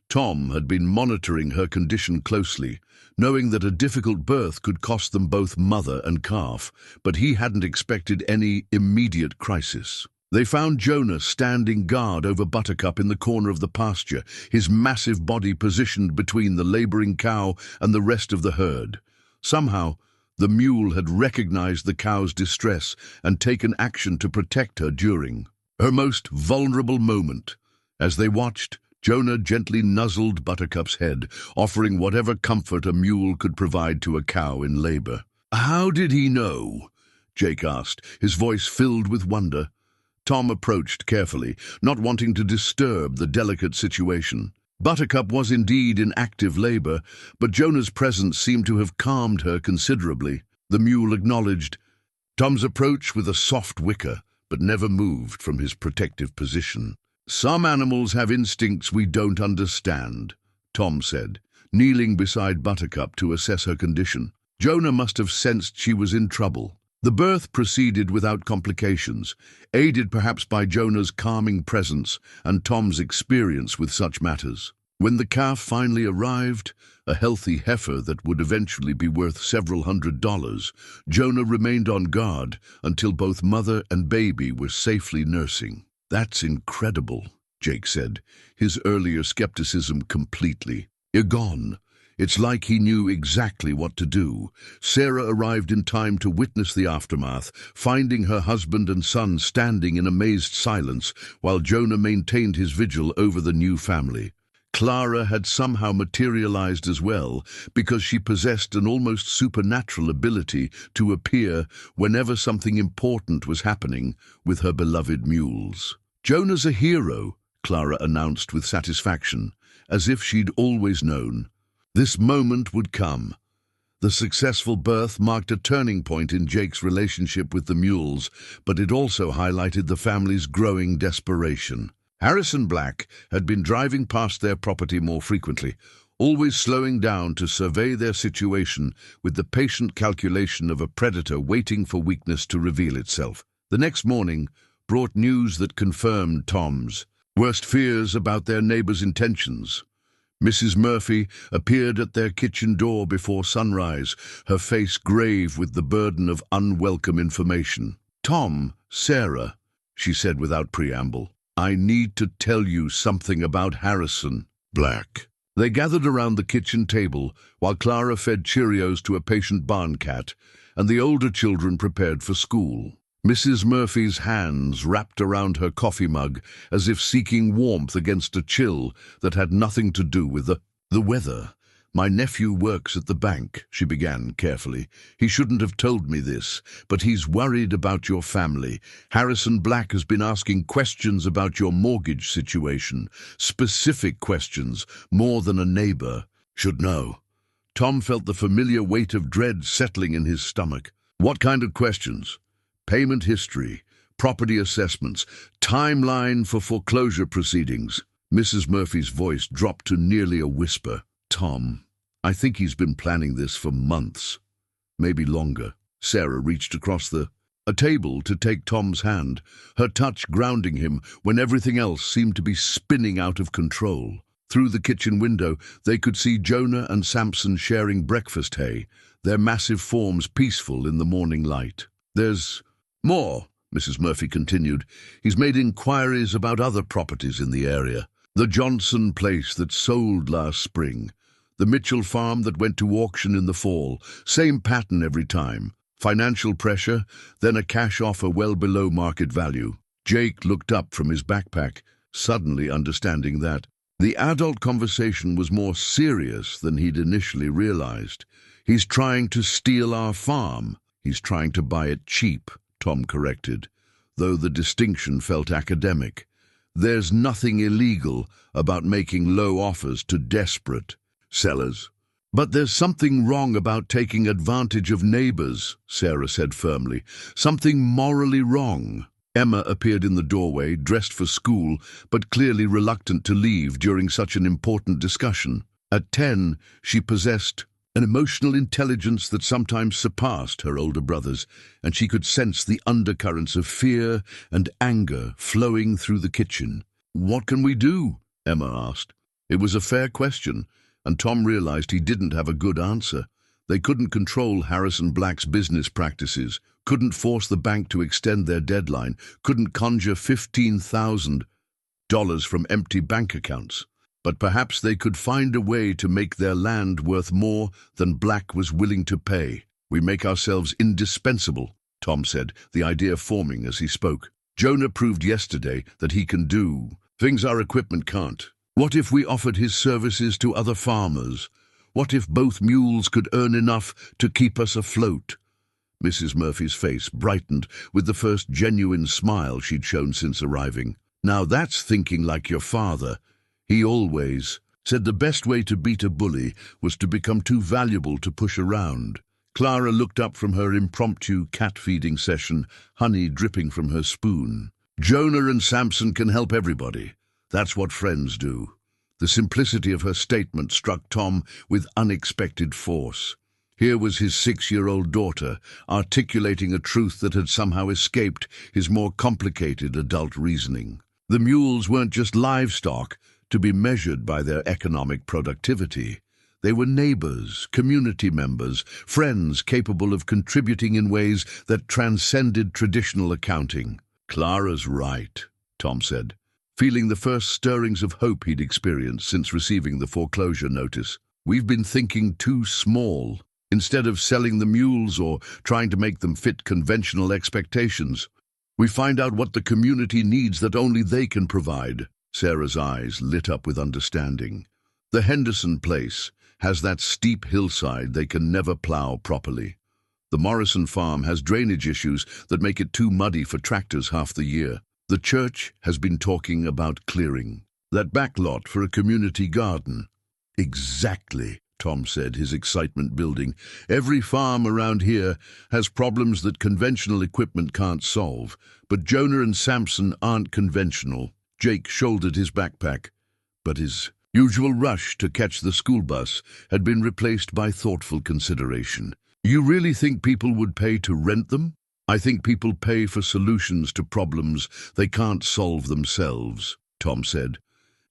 Tom had been monitoring her condition closely, knowing that a difficult birth could cost them both mother and calf, but he hadn't expected any immediate crisis. They found Jonah standing guard over Buttercup in the corner of the pasture, his massive body positioned between the laboring cow and the rest of the herd. Somehow, the mule had recognized the cow's distress and taken action to protect her during her most vulnerable moment. As they watched, Jonah gently nuzzled Buttercup's head, offering whatever comfort a mule could provide to a cow in labor. "How did he know?" Jake asked, his voice filled with wonder. Tom approached carefully, not wanting to disturb the delicate situation. Buttercup was indeed in active labor, but Jonah's presence seemed to have calmed her considerably. The mule acknowledged Tom's approach with a soft whicker, but never moved from his protective position. "Some animals have instincts we don't understand," Tom said, kneeling beside Buttercup to assess her condition. Jonah must have sensed she was in trouble. The birth proceeded without complications, aided perhaps by Jonah's calming presence and Tom's experience with such matters. When the calf finally arrived, a healthy heifer that would eventually be worth several $100s, Jonah remained on guard until both mother and baby were safely nursing. "That's incredible," Jake said, his earlier skepticism completely gone. It's like he knew exactly what to do. Sarah arrived in time to witness the aftermath, finding her husband and son standing in amazed silence while Jonah maintained his vigil over the new family. Clara had somehow materialized as well, because she possessed an almost supernatural ability to appear whenever something important was happening with her beloved mules. "Jonah's a hero," Clara announced with satisfaction, as if she'd always known. This moment would come. The successful birth marked a turning point in Jake's relationship with the mules, but it also highlighted the family's growing desperation. Harrison Black had been driving past their property more frequently, always slowing down to survey their situation with the patient calculation of a predator waiting for weakness to reveal itself. The next morning brought news that confirmed Tom's worst fears about their neighbor's intentions. Mrs. Murphy appeared at their kitchen door before sunrise, her face grave with the burden of unwelcome information. "Tom, Sarah," she said without preamble, "I need to tell you something about Harrison Black." They gathered around the kitchen table while Clara fed Cheerios to a patient barn cat, and the older children prepared for school. Mrs. Murphy's hands wrapped around her coffee mug as if seeking warmth against a chill that had nothing to do with the weather. "My nephew works at the bank," she began carefully. "He shouldn't have told me this, but he's worried about your family. Harrison Black has been asking questions about your mortgage situation, specific questions, more than a neighbor should know." Tom felt the familiar weight of dread settling in his stomach. "What kind of questions?" "Payment history, property assessments, timeline for foreclosure proceedings." Mrs. Murphy's voice dropped to nearly a whisper. Tom, I think he's been planning this for months, maybe longer. Sarah reached across a table to take Tom's hand, her touch grounding him when everything else seemed to be spinning out of control. Through the kitchen window, they could see Jonah and Samson sharing breakfast hay, their massive forms peaceful in the morning light. There's more, Mrs. Murphy continued. He's made inquiries about other properties in the area. The Johnson place that sold last spring, the Mitchell farm that went to auction in the fall, same pattern every time. Financial pressure, then a cash offer well below market value. Jake looked up from his backpack, suddenly understanding that the adult conversation was more serious than he'd initially realized. He's trying to steal our farm. He's trying to buy it cheap, Tom corrected, though the distinction felt academic. There's nothing illegal about making low offers to desperate sellers. But there's something wrong about taking advantage of neighbors, Sarah said firmly. Something morally wrong. Emma appeared in the doorway, dressed for school, but clearly reluctant to leave during such an important discussion. At 10, she possessed an emotional intelligence that sometimes surpassed her older brothers, and she could sense the undercurrents of fear and anger flowing through the kitchen. "What can we do?" Emma asked. It was a fair question, and Tom realized he didn't have a good answer. They couldn't control Harrison Black's business practices, couldn't force the bank to extend their deadline, couldn't conjure $15,000 from empty bank accounts. But perhaps they could find a way to make their land worth more than Black was willing to pay. "We make ourselves indispensable," Tom said, the idea forming as he spoke. "Jonah proved yesterday that he can do things our equipment can't. What if we offered his services to other farmers? What if both mules could earn enough to keep us afloat?" Mrs. Murphy's face brightened with the first genuine smile she'd shown since arriving. "Now that's thinking like your father. He always said the best way to beat a bully was to become too valuable to push around." Clara looked up from her impromptu cat-feeding session, honey dripping from her spoon. "Jonah and Samson can help everybody. That's what friends do." The simplicity of her statement struck Tom with unexpected force. Here was his 6-year-old daughter, articulating a truth that had somehow escaped his more complicated adult reasoning. The mules weren't just livestock to be measured by their economic productivity. They were neighbors, community members, friends capable of contributing in ways that transcended traditional accounting. "Clara's right," Tom said, feeling the first stirrings of hope he'd experienced since receiving the foreclosure notice. "We've been thinking too small. Instead of selling the mules or trying to make them fit conventional expectations, we find out what the community needs that only they can provide." Sarah's eyes lit up with understanding. "The Henderson place has that steep hillside they can never plow properly. The Morrison farm has drainage issues that make it too muddy for tractors half the year. The church has been talking about clearing that back lot for a community garden." "Exactly," Tom said, his excitement building. "Every farm around here has problems that conventional equipment can't solve, but Jonah and Samson aren't conventional." Jake shouldered his backpack, but his usual rush to catch the school bus had been replaced by thoughtful consideration. "You really think people would pay to rent them?" "I think people pay for solutions to problems they can't solve themselves," Tom said.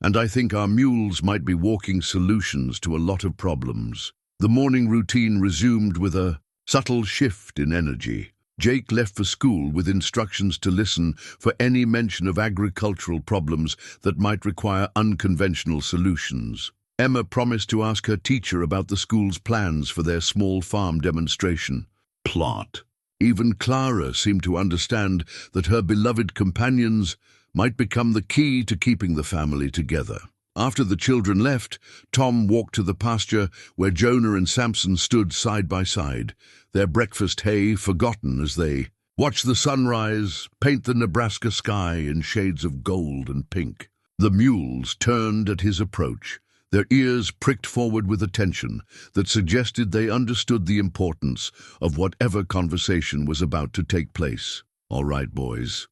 "And I think our mules might be walking solutions to a lot of problems." The morning routine resumed with a subtle shift in energy. Jake left for school with instructions to listen for any mention of agricultural problems that might require unconventional solutions. Emma promised to ask her teacher about the school's plans for their small farm demonstration. Plot. Even Clara seemed to understand that her beloved companions might become the key to keeping the family together. After the children left, Tom walked to the pasture where Jonah and Samson stood side by side, their breakfast hay forgotten as they watched the sunrise paint the Nebraska sky in shades of gold and pink. The mules turned at his approach, their ears pricked forward with attention that suggested they understood the importance of whatever conversation was about to take place. "All right, boys,"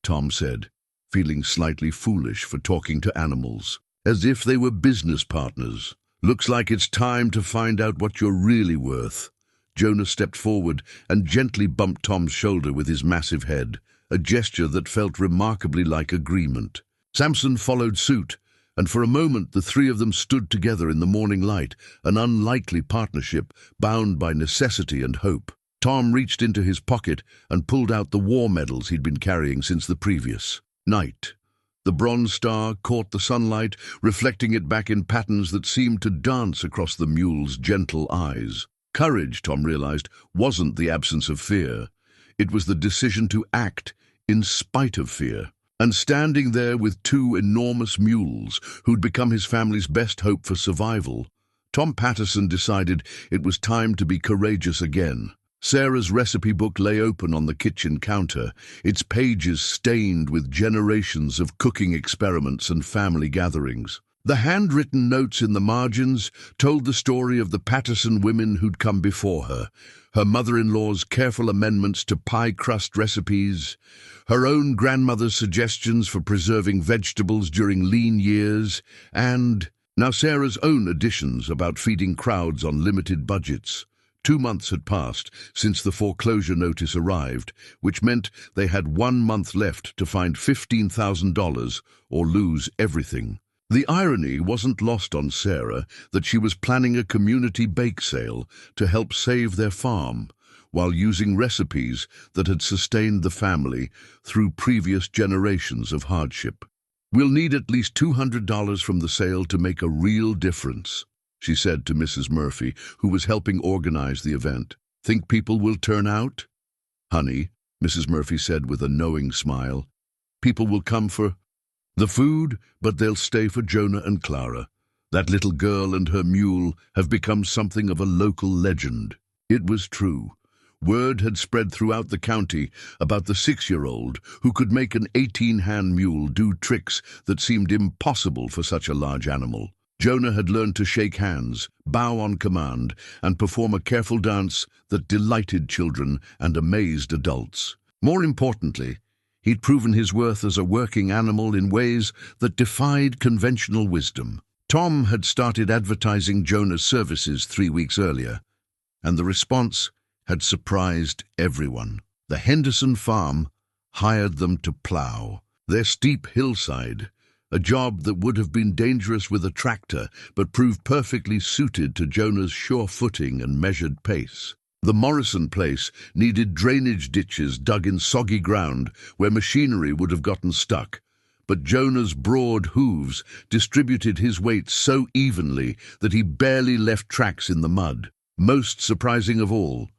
Tom said, feeling slightly foolish for talking to animals, as if they were business partners. "Looks like it's time to find out what you're really worth." Jonah stepped forward and gently bumped Tom's shoulder with his massive head, a gesture that felt remarkably like agreement. Samson followed suit, and for a moment the three of them stood together in the morning light, an unlikely partnership bound by necessity and hope. Tom reached into his pocket and pulled out the war medals he'd been carrying since the previous night. The bronze star caught the sunlight, reflecting it back in patterns that seemed to dance across the mule's gentle eyes. Courage, Tom realized, wasn't the absence of fear. It was the decision to act in spite of fear. And standing there with two enormous mules, who'd become his family's best hope for survival, Tom Patterson decided it was time to be courageous again. Sarah's recipe book lay open on the kitchen counter, its pages stained with generations of cooking experiments and family gatherings. The handwritten notes in the margins told the story of the Patterson women who'd come before her, her mother-in-law's careful amendments to pie crust recipes, her own grandmother's suggestions for preserving vegetables during lean years, and now Sarah's own additions about feeding crowds on limited budgets. 2 months had passed since the foreclosure notice arrived, which meant they had 1 month left to find $15,000 or lose everything. The irony wasn't lost on Sarah that she was planning a community bake sale to help save their farm, while using recipes that had sustained the family through previous generations of hardship. "We'll need at least $200 from the sale to make a real difference," she said to Mrs. Murphy, who was helping organize the event. "Think people will turn out?" "Honey," Mrs. Murphy said with a knowing smile, "people will come for the food, but they'll stay for Jonah and Clara. That little girl and her mule have become something of a local legend." It was true. Word had spread throughout the county about the 6-year-old who could make an 18-hand mule do tricks that seemed impossible for such a large animal. Jonah had learned to shake hands, bow on command, and perform a careful dance that delighted children and amazed adults. More importantly, he'd proven his worth as a working animal in ways that defied conventional wisdom. Tom had started advertising Jonah's services 3 weeks earlier, and the response had surprised everyone. The Henderson farm hired them to plow their steep hillside, a job that would have been dangerous with a tractor, but proved perfectly suited to Jonah's sure footing and measured pace. The Morrison place needed drainage ditches dug in soggy ground where machinery would have gotten stuck, but Jonah's broad hooves distributed his weight so evenly that he barely left tracks in the mud. Most surprising of all,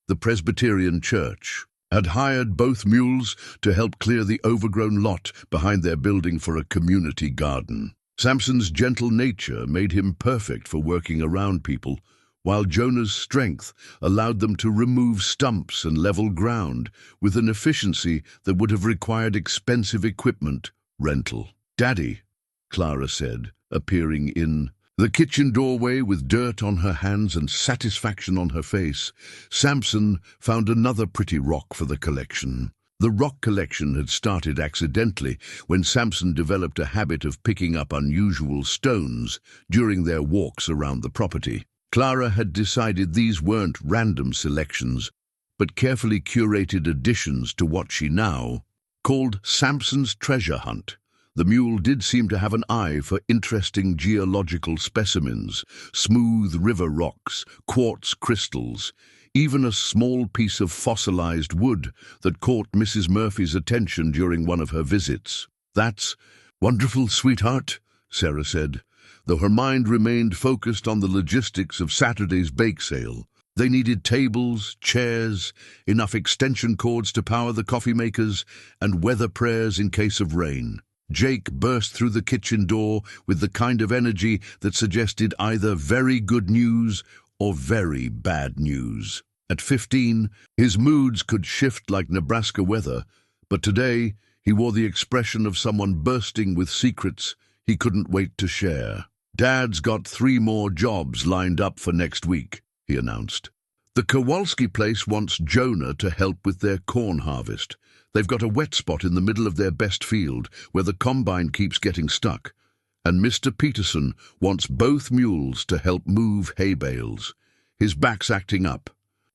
the Presbyterian Church had hired both mules to help clear the overgrown lot behind their building for a community garden. Samson's gentle nature made him perfect for working around people, while Jonah's strength allowed them to remove stumps and level ground with an efficiency that would have required expensive equipment rental. "Daddy," Clara said, appearing in the kitchen doorway with dirt on her hands and satisfaction on her face, Samson found another pretty rock for the collection. The rock collection had started accidentally when Samson developed a habit of picking up unusual stones during their walks around the property. Clara had decided these weren't random selections, but carefully curated additions to what she now called Samson's treasure hunt. The mule did seem to have an eye for interesting geological specimens, smooth river rocks, quartz crystals, even a small piece of fossilized wood that caught Mrs. Murphy's attention during one of her visits. "That's wonderful, sweetheart," Sarah said, though her mind remained focused on the logistics of Saturday's bake sale. They needed tables, chairs, enough extension cords to power the coffee makers, and weather prayers in case of rain. Jake burst through the kitchen door with the kind of energy that suggested either very good news or very bad news. At 15, his moods could shift like Nebraska weather, but today he wore the expression of someone bursting with secrets he couldn't wait to share. "Dad's got 3 more jobs lined up for next week," he announced. The Kowalski place wants Jonah to help with their corn harvest. They've got a wet spot in the middle of their best field where the combine keeps getting stuck. And Mr. Peterson wants both mules to help move hay bales. His back's acting up,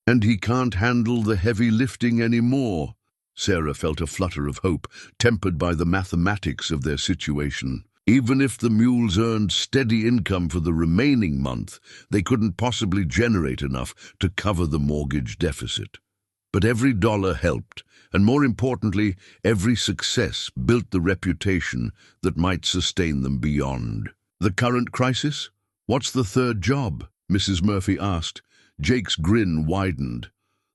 and he can't handle the heavy lifting anymore. Sarah felt a flutter of hope, tempered by the mathematics of their situation. Even if the mules earned steady income for the remaining month, they couldn't possibly generate enough to cover the mortgage deficit. But every dollar helped, and more importantly, every success built the reputation that might sustain them beyond. The current crisis? What's the third job? Mrs. Murphy asked. Jake's grin widened.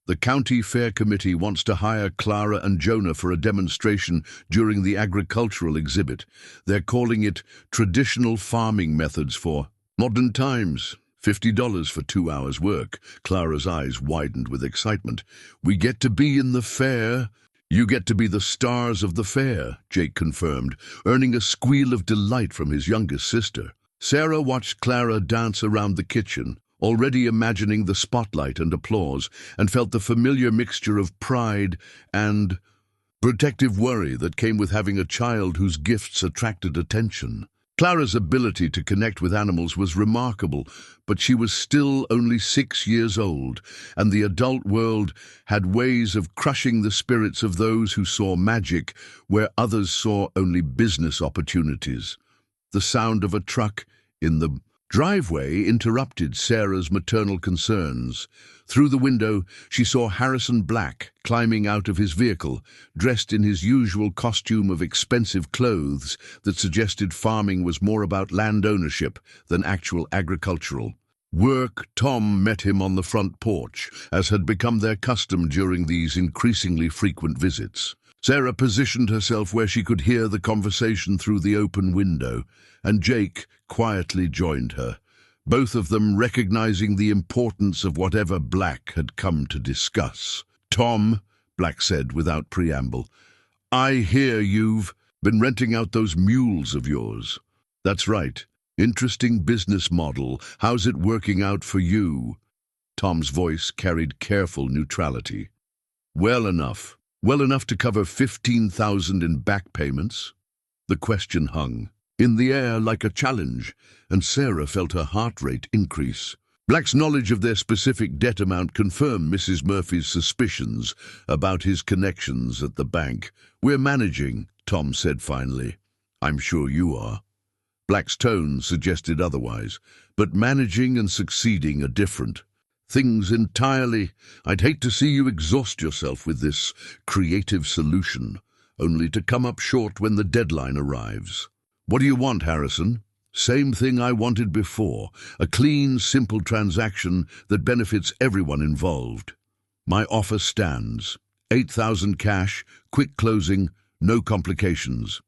The County Fair Committee wants to hire Clara and Jonah for a demonstration during the agricultural exhibit. They're calling it Traditional Farming Methods for Modern Times. $50 for 2 hours work. Clara's eyes widened with excitement. We get to be in the fair. You get to be the stars of the fair, Jake confirmed, earning a squeal of delight from his youngest sister. Sarah watched Clara dance around the kitchen, already imagining the spotlight and applause, and felt the familiar mixture of pride and protective worry that came with having a child whose gifts attracted attention. Clara's ability to connect with animals was remarkable, but she was still only 6 years old, and the adult world had ways of crushing the spirits of those who saw magic where others saw only business opportunities. The sound of a truck in the driveway interrupted Sarah's maternal concerns. Through the window, she saw Harrison Black climbing out of his vehicle, dressed in his usual costume of expensive clothes that suggested farming was more about land ownership than actual agricultural work. Tom met him on the front porch, as had become their custom during these increasingly frequent visits. Sarah positioned herself where she could hear the conversation through the open window, and Jake quietly joined her, both of them recognizing the importance of whatever Black had come to discuss. Tom, Black said without preamble, I hear you've been renting out those mules of yours. That's right. Interesting business model. How's it working out for you? Tom's voice carried careful neutrality. Well enough. Well enough to cover $15,000 in back payments? The question hung in the air like a challenge, and Sarah felt her heart rate increase. Black's knowledge of their specific debt amount confirmed Mrs. Murphy's suspicions about his connections at the bank. We're managing, Tom said finally. I'm sure you are. Black's tone suggested otherwise, but managing and succeeding are different. Things entirely. I'd hate to see you exhaust yourself with this creative solution, only to come up short when the deadline arrives. What do you want, Harrison? Same thing I wanted before, a clean, simple transaction that benefits everyone involved. My offer stands. $8,000 cash, quick closing, no complications.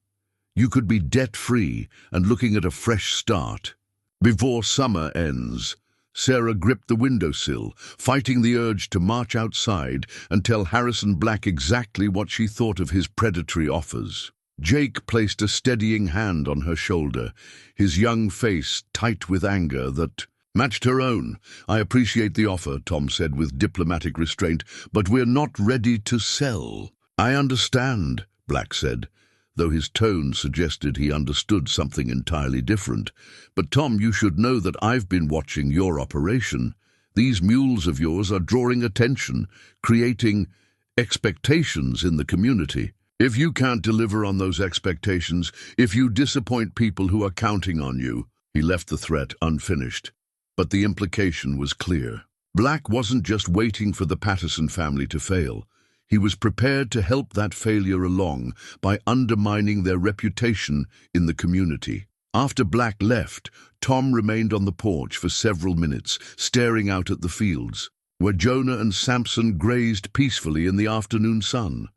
You could be debt-free and looking at a fresh start. Before summer ends. Sarah gripped the windowsill, fighting the urge to march outside and tell Harrison Black exactly what she thought of his predatory offers. Jake placed a steadying hand on her shoulder, his young face tight with anger that matched her own. I appreciate the offer, Tom said with diplomatic restraint, but we're not ready to sell. I understand, Black said, though his tone suggested he understood something entirely different. But Tom, you should know that I've been watching your operation. These mules of yours are drawing attention, creating expectations in the community. If you can't deliver on those expectations, if you disappoint people who are counting on you, he left the threat unfinished. But the implication was clear. Black wasn't just waiting for the Patterson family to fail. He was prepared to help that failure along by undermining their reputation in the community. After Black left, Tom remained on the porch for several minutes, staring out at the fields, where Jonah and Samson grazed peacefully in the afternoon sun.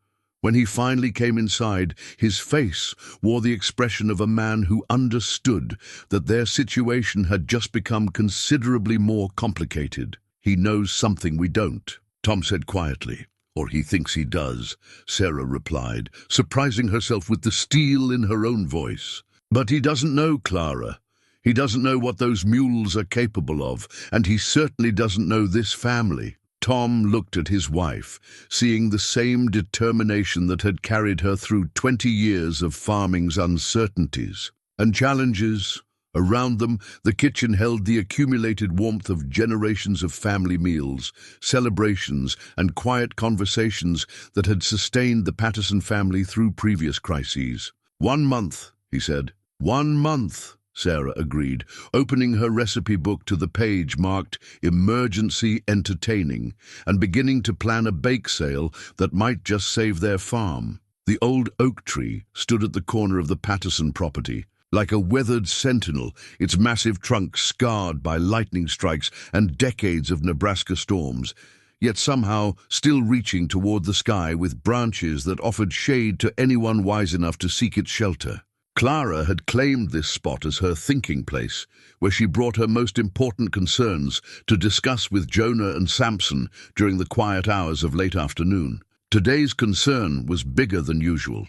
When he finally came inside, his face wore the expression of a man who understood that their situation had just become considerably more complicated. He knows something we don't, Tom said quietly. Or he thinks he does, Sarah replied, surprising herself with the steel in her own voice. But he doesn't know, Clara. He doesn't know what those mules are capable of, and he certainly doesn't know this family. Tom looked at his wife, seeing the same determination that had carried her through 20 years of farming's uncertainties and challenges. Around them, the kitchen held the accumulated warmth of generations of family meals, celebrations, and quiet conversations that had sustained the Patterson family through previous crises. 1 month, he said. 1 month, Sarah agreed, opening her recipe book to the page marked Emergency Entertaining and beginning to plan a bake sale that might just save their farm. The old oak tree stood at the corner of the Patterson property, like a weathered sentinel, its massive trunk scarred by lightning strikes and decades of Nebraska storms, yet somehow still reaching toward the sky with branches that offered shade to anyone wise enough to seek its shelter. Clara had claimed this spot as her thinking place, where she brought her most important concerns to discuss with Jonah and Samson during the quiet hours of late afternoon. Today's concern was bigger than usual.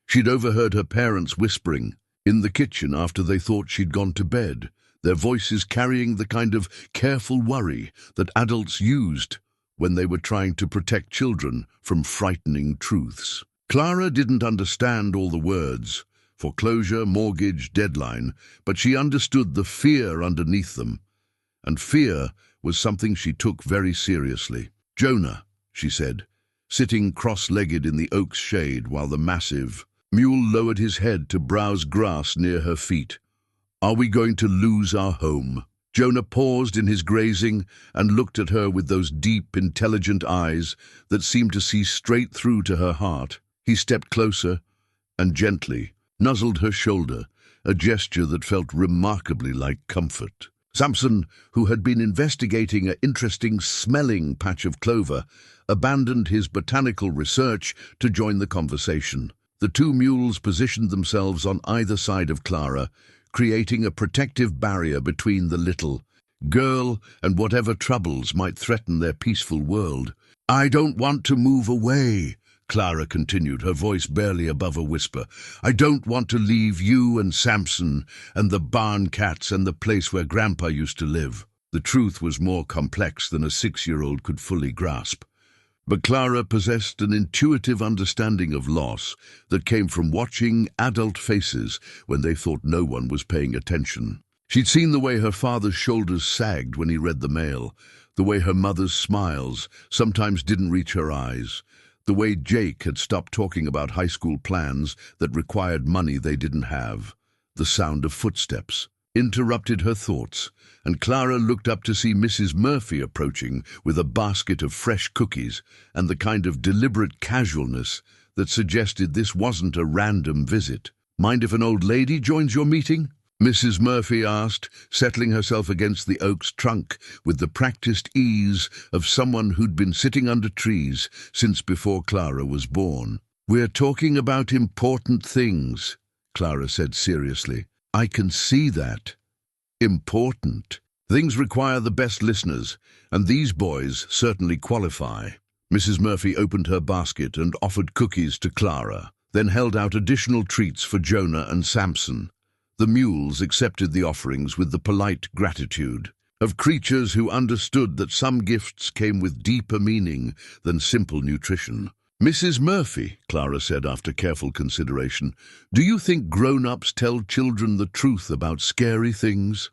She'd overheard her parents whispering in the kitchen after they thought she'd gone to bed, their voices carrying the kind of careful worry that adults used when they were trying to protect children from frightening truths. Clara didn't understand all the words, foreclosure, mortgage, deadline, but she understood the fear underneath them, and fear was something she took very seriously. "Jonah," she said, sitting cross-legged in the oak's shade while the massive Mule lowered his head to browse grass near her feet. "Are we going to lose our home?" Jonah paused in his grazing and looked at her with those deep, intelligent eyes that seemed to see straight through to her heart. He stepped closer and gently nuzzled her shoulder, a gesture that felt remarkably like comfort. Samson, who had been investigating an interesting smelling patch of clover, abandoned his botanical research to join the conversation. The two mules positioned themselves on either side of Clara, creating a protective barrier between the little girl and whatever troubles might threaten their peaceful world. "I don't want to move away," Clara continued, her voice barely above a whisper. "I don't want to leave you and Samson and the barn cats and the place where Grandpa used to live." The truth was more complex than a 6-year-old could fully grasp. But Clara possessed an intuitive understanding of loss that came from watching adult faces when they thought no one was paying attention. She'd seen the way her father's shoulders sagged when he read the mail, the way her mother's smiles sometimes didn't reach her eyes, the way Jake had stopped talking about high school plans that required money they didn't have. The sound of footsteps interrupted her thoughts, and Clara looked up to see Mrs. Murphy approaching with a basket of fresh cookies and the kind of deliberate casualness that suggested this wasn't a random visit. "Mind if an old lady joins your meeting?" Mrs. Murphy asked, settling herself against the oak's trunk with the practiced ease of someone who'd been sitting under trees since before Clara was born. "We're talking about important things," Clara said seriously. "I can see that. Important. Things require the best listeners, and these boys certainly qualify." Mrs. Murphy opened her basket and offered cookies to Clara, then held out additional treats for Jonah and Samson. The mules accepted the offerings with the polite gratitude of creatures who understood that some gifts came with deeper meaning than simple nutrition. "Mrs. Murphy," Clara said after careful consideration, "do you think grown-ups tell children the truth about scary things?"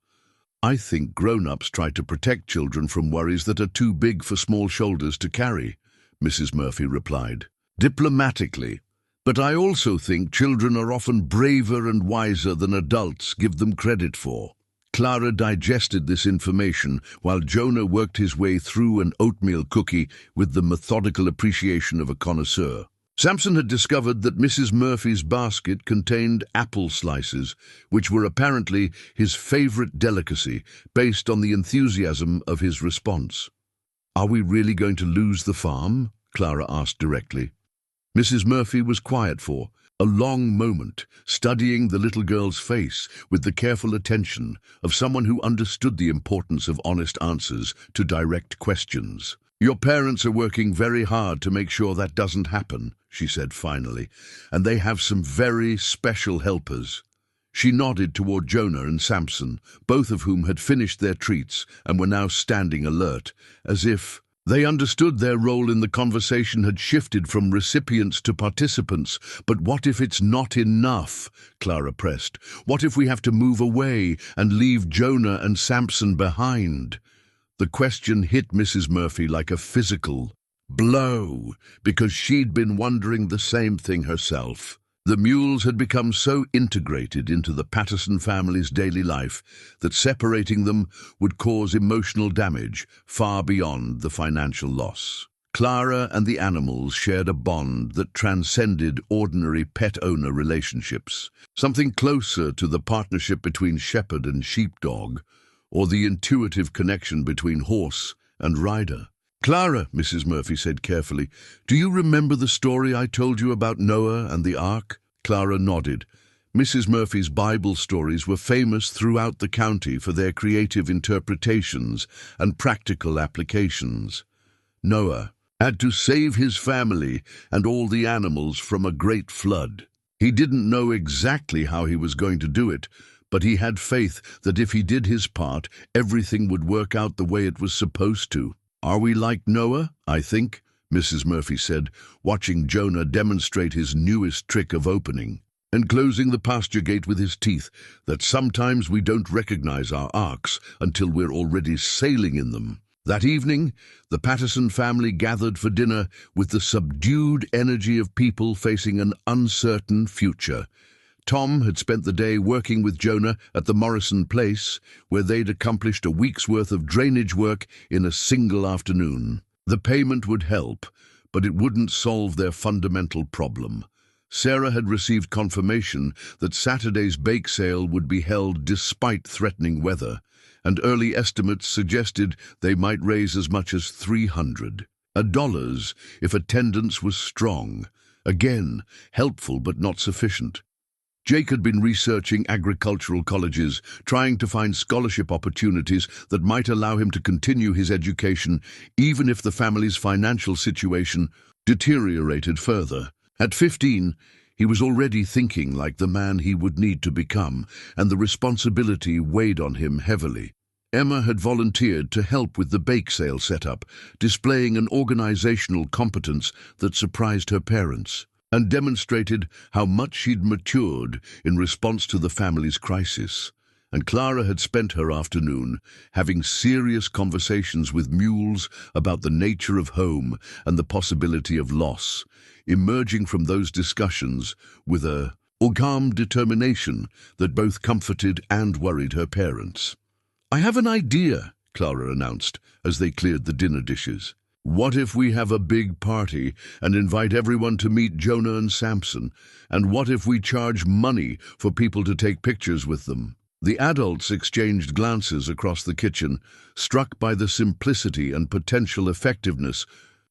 "I think grown-ups try to protect children from worries that are too big for small shoulders to carry," Mrs. Murphy replied, diplomatically. "But I also think children are often braver and wiser than adults give them credit for." Clara digested this information while Jonah worked his way through an oatmeal cookie with the methodical appreciation of a connoisseur. Samson had discovered that Mrs. Murphy's basket contained apple slices, which were apparently his favorite delicacy based on the enthusiasm of his response. "Are we really going to lose the farm?" Clara asked directly. Mrs. Murphy was quiet for a long moment, studying the little girl's face with the careful attention of someone who understood the importance of honest answers to direct questions. "Your parents are working very hard to make sure that doesn't happen," she said finally, "and they have some very special helpers." She nodded toward Jonah and Samson, both of whom had finished their treats and were now standing alert, as if They understood their role in the conversation had shifted from recipients to participants. But what if it's not enough? Clara pressed. What if we have to move away and leave Jonah and Samson behind? The question hit Mrs. Murphy like a physical blow, because she'd been wondering the same thing herself. The Mules had become so integrated into the Patterson family's daily life that separating them would cause emotional damage far beyond the financial loss. Clara and the animals shared a bond that transcended ordinary pet-owner relationships, something closer to the partnership between shepherd and sheepdog, or the intuitive connection between horse and rider. "Clara," Mrs. Murphy said carefully, "do you remember the story I told you about Noah and the ark?" Clara nodded. Mrs. Murphy's Bible stories were famous throughout the county for their creative interpretations and practical applications. Noah had to save his family and all the animals from a great flood. He didn't know exactly how he was going to do it, but he had faith that if he did his part, everything would work out the way it was supposed to. "Are we like Noah, I think?" Mrs. Murphy said, watching Jonah demonstrate his newest trick of opening and closing the pasture gate with his teeth, "that sometimes we don't recognize our arks until we're already sailing in them." That evening, the Patterson family gathered for dinner with the subdued energy of people facing an uncertain future. Tom had spent the day working with Jonah at the Morrison place, where they'd accomplished a week's worth of drainage work in a single afternoon. The payment would help, but it wouldn't solve their fundamental problem. Sarah had received confirmation that Saturday's bake sale would be held despite threatening weather, and early estimates suggested they might raise as much as $300 if attendance was strong. Again, helpful but not sufficient. Jake had been researching agricultural colleges, trying to find scholarship opportunities that might allow him to continue his education, even if the family's financial situation deteriorated further. At 15, he was already thinking like the man he would need to become, and the responsibility weighed on him heavily. Emma had volunteered to help with the bake sale setup, displaying an organizational competence that surprised her parents and demonstrated how much she'd matured in response to the family's crisis. And Clara had spent her afternoon having serious conversations with Mules about the nature of home and the possibility of loss, emerging from those discussions with a calm determination that both comforted and worried her parents. "I have an idea," Clara announced as they cleared the dinner dishes. "What if we have a big party and invite everyone to meet Jonah and Samson? And what if we charge money for people to take pictures with them?" The adults exchanged glances across the kitchen, struck by the simplicity and potential effectiveness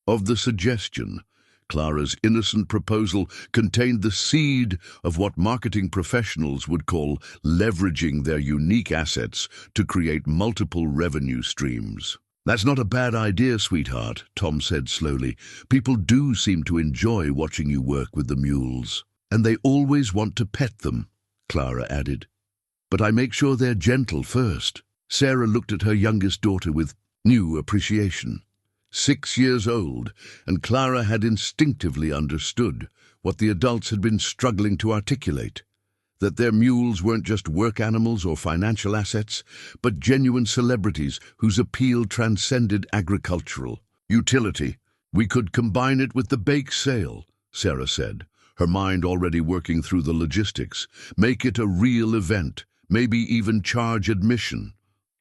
of the suggestion. Clara's innocent proposal contained the seed of what marketing professionals would call leveraging their unique assets to create multiple revenue streams. "That's not a bad idea, sweetheart," Tom said slowly. "People do seem to enjoy watching you work with the mules. And they always want to pet them," Clara added. "But I make sure they're gentle first." Sarah looked at her youngest daughter with new appreciation. 6 years old, and Clara had instinctively understood what the adults had been struggling to articulate, that their mules weren't just work animals or financial assets, but genuine celebrities whose appeal transcended agricultural utility. "We could combine it with the bake sale," Sarah said, her mind already working through the logistics. "Make it a real event, maybe even charge admission."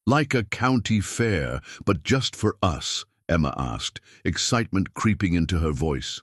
"Like a county fair, but just for us?" Emma asked, excitement creeping into her voice.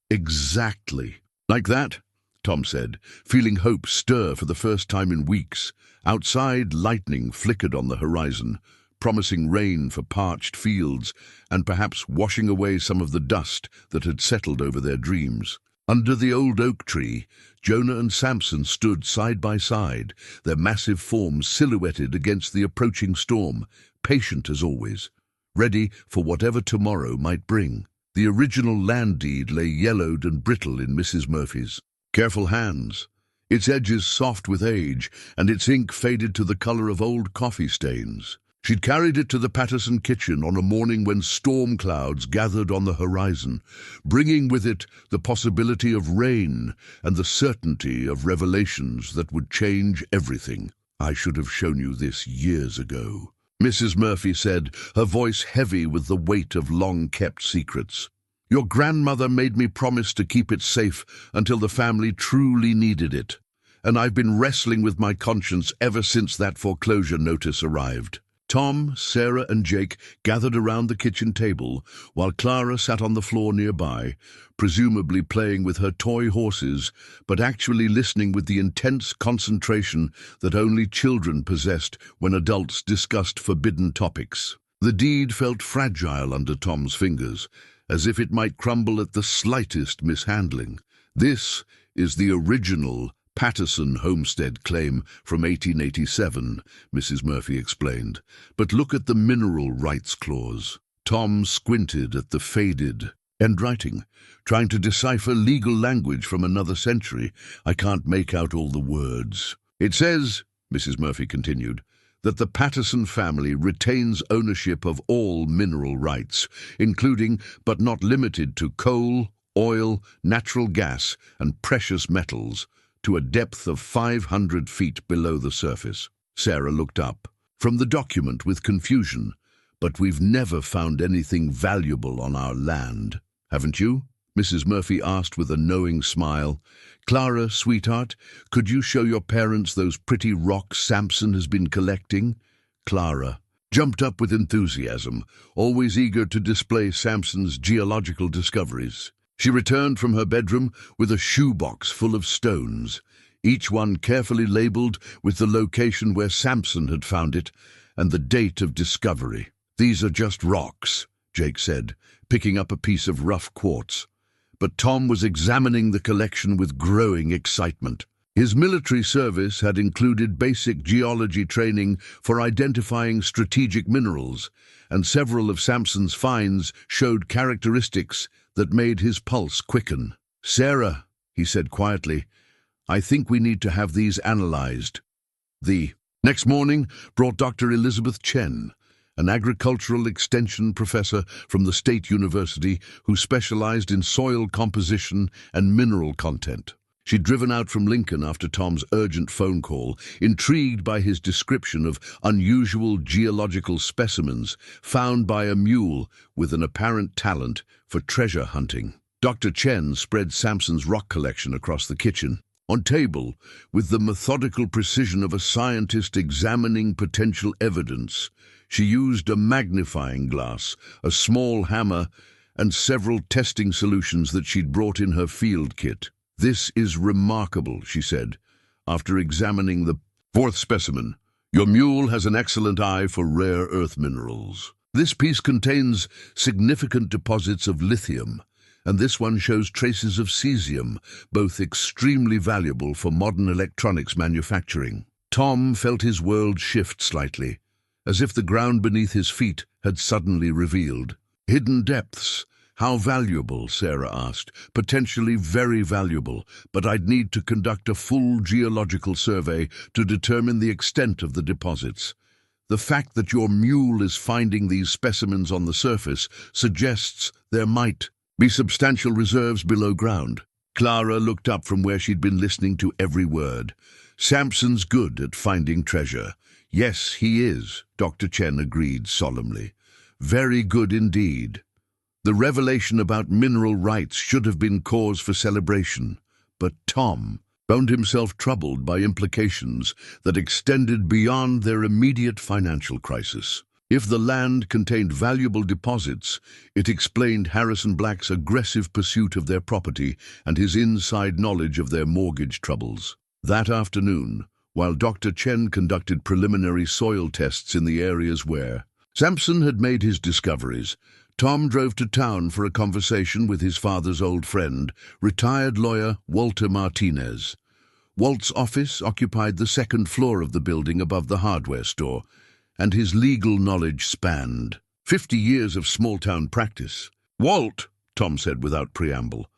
"Exactly. Like that?" Tom said, feeling hope stir for the first time in weeks. Outside, lightning flickered on the horizon, promising rain for parched fields and perhaps washing away some of the dust that had settled over their dreams. Under the old oak tree, Jonah and Samson stood side by side, their massive forms silhouetted against the approaching storm, patient as always, ready for whatever tomorrow might bring. The original land deed lay yellowed and brittle in Mrs. Murphy's careful hands, its edges soft with age and its ink faded to the color of old coffee stains. She'd carried it to the Patterson kitchen on a morning when storm clouds gathered on the horizon, bringing with it the possibility of rain and the certainty of revelations that would change everything. "I should have shown you this years ago," Mrs. Murphy said, her voice heavy with the weight of long-kept secrets. "Your grandmother made me promise to keep it safe until the family truly needed it, and I've been wrestling with my conscience ever since that foreclosure notice arrived." Tom, Sarah, and Jake gathered around the kitchen table, while Clara sat on the floor nearby, presumably playing with her toy horses, but actually listening with the intense concentration that only children possessed when adults discussed forbidden topics. The deed felt fragile under Tom's fingers, as if it might crumble at the slightest mishandling. "This is the original Patterson homestead claim from 1887, Mrs. Murphy explained. "But look at the mineral rights clause." Tom squinted at the faded handwriting, trying to decipher legal language from another century. "I can't make out all the words." "It says," Mrs. Murphy continued, "that the Patterson family retains ownership of all mineral rights, including but not limited to coal, oil, natural gas, and precious metals, to a depth of 500 feet below the surface." Sarah looked up from the document with confusion. "But we've never found anything valuable on our land, haven't you?" Mrs. Murphy asked with a knowing smile. "Clara, sweetheart, could you show your parents those pretty rocks Samson has been collecting?" Clara jumped up with enthusiasm, always eager to display Samson's geological discoveries. She returned from her bedroom with a shoebox full of stones, each one carefully labeled with the location where Samson had found it and the date of discovery. "These are just rocks," Jake said, picking up a piece of rough quartz. But Tom was examining the collection with growing excitement. His military service had included basic geology training for identifying strategic minerals, and several of Samson's finds showed characteristics that made his pulse quicken. "Sarah," he said quietly, "I think we need to have these analyzed." The next morning brought Dr. Elizabeth Chen, an agricultural extension professor from the State University who specialized in soil composition and mineral content. She'd driven out from Lincoln after Tom's urgent phone call, intrigued by his description of unusual geological specimens found by a mule with an apparent talent for treasure hunting. Dr. Chen spread Samson's rock collection across the kitchen, on table, with the methodical precision of a scientist examining potential evidence. She used a magnifying glass, a small hammer, and several testing solutions that she'd brought in her field kit. "This is remarkable," she said, after examining the fourth specimen. "Your mule has an excellent eye for rare earth minerals. This piece contains significant deposits of lithium, and this one shows traces of cesium, both extremely valuable for modern electronics manufacturing." Tom felt his world shift slightly, as if the ground beneath his feet had suddenly revealed. "Hidden depths. How valuable?" Sarah asked. "Potentially very valuable, but I'd need to conduct a full geological survey to determine the extent of the deposits. The fact that your mule is finding these specimens on the surface suggests there might be substantial reserves below ground." Clara looked up from where she'd been listening to every word. "Samson's good at finding treasure." "Yes, he is," Dr. Chen agreed solemnly. "Very good indeed. The revelation about mineral rights should have been cause for celebration, but Tom found himself troubled by implications that extended beyond their immediate financial crisis. If the land contained valuable deposits, it explained Harrison Black's aggressive pursuit of their property and his inside knowledge of their mortgage troubles. That afternoon, while Dr. Chen conducted preliminary soil tests in the areas where Samson had made his discoveries, Tom drove to town for a conversation with his father's old friend, retired lawyer Walter Martinez. Walt's office occupied the second floor of the building above the hardware store, and his legal knowledge spanned 50 years of small-town practice. "Walt," Tom said without preamble,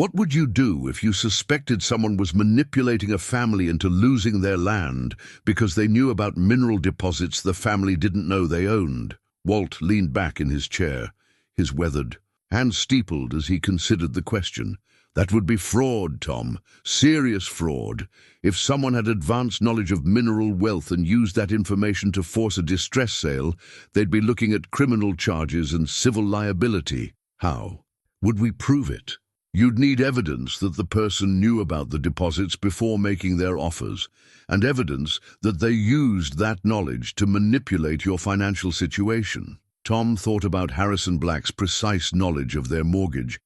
What would you do if you suspected someone was manipulating a family into losing their land because they knew about mineral deposits the family didn't know they owned? Walt leaned back in his chair, his weathered hands steepled as he considered the question. That would be fraud, Tom. Serious fraud. If someone had advanced knowledge of mineral wealth and used that information to force a distress sale, they'd be looking at criminal charges and civil liability. How? Would we prove it? You'd need evidence that the person knew about the deposits before making their offers, and evidence that they used that knowledge to manipulate your financial situation. Tom thought about Harrison Black's precise knowledge of their mortgage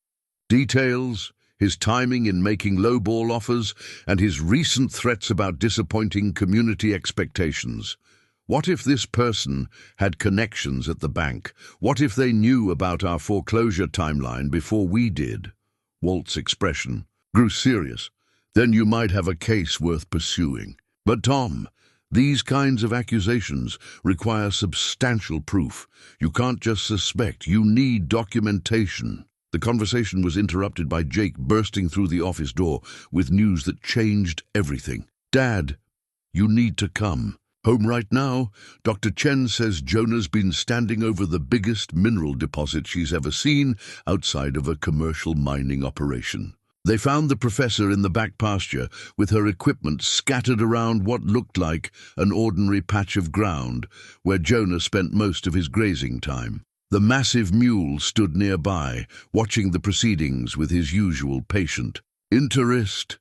details, his timing in making lowball offers, and his recent threats about disappointing community expectations. What if this person had connections at the bank? What if they knew about our foreclosure timeline before we did? Walt's expression grew serious. Then you might have a case worth pursuing. But Tom, these kinds of accusations require substantial proof. You can't just suspect, you need documentation. The conversation was interrupted by Jake bursting through the office door with news that changed everything. Dad, you need to come. Home right now. Dr. Chen says Jonah's been standing over the biggest mineral deposit she's ever seen outside of a commercial mining operation. They found the professor in the back pasture with her equipment scattered around what looked like an ordinary patch of ground where Jonah spent most of his grazing time. The massive mule stood nearby, watching the proceedings with his usual patient interest.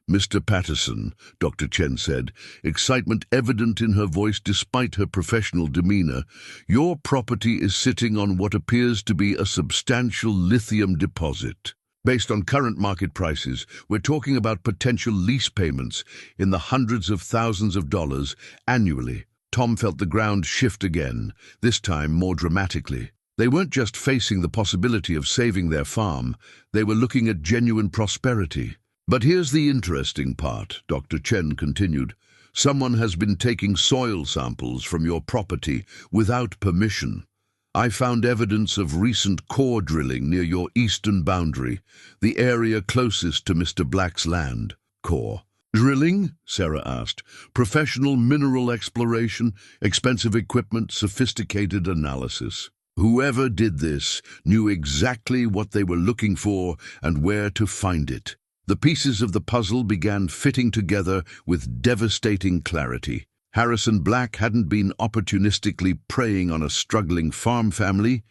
Mr. Patterson, Dr. Chen said, excitement evident in her voice despite her professional demeanor, your property is sitting on what appears to be a substantial lithium deposit. Based on current market prices, we're talking about potential lease payments in the hundreds of thousands of dollars annually. Tom felt the ground shift again, this time more dramatically. They weren't just facing the possibility of saving their farm, they were looking at genuine prosperity. But here's the interesting part, Dr. Chen continued. Someone has been taking soil samples from your property without permission. I found evidence of recent core drilling near your eastern boundary, the area closest to Mr. Black's land. Core drilling? Sarah asked. Professional mineral exploration, expensive equipment, sophisticated analysis. Whoever did this knew exactly what they were looking for and where to find it. The pieces of the puzzle began fitting together with devastating clarity. Harrison Black hadn't been opportunistically preying on a struggling farm family.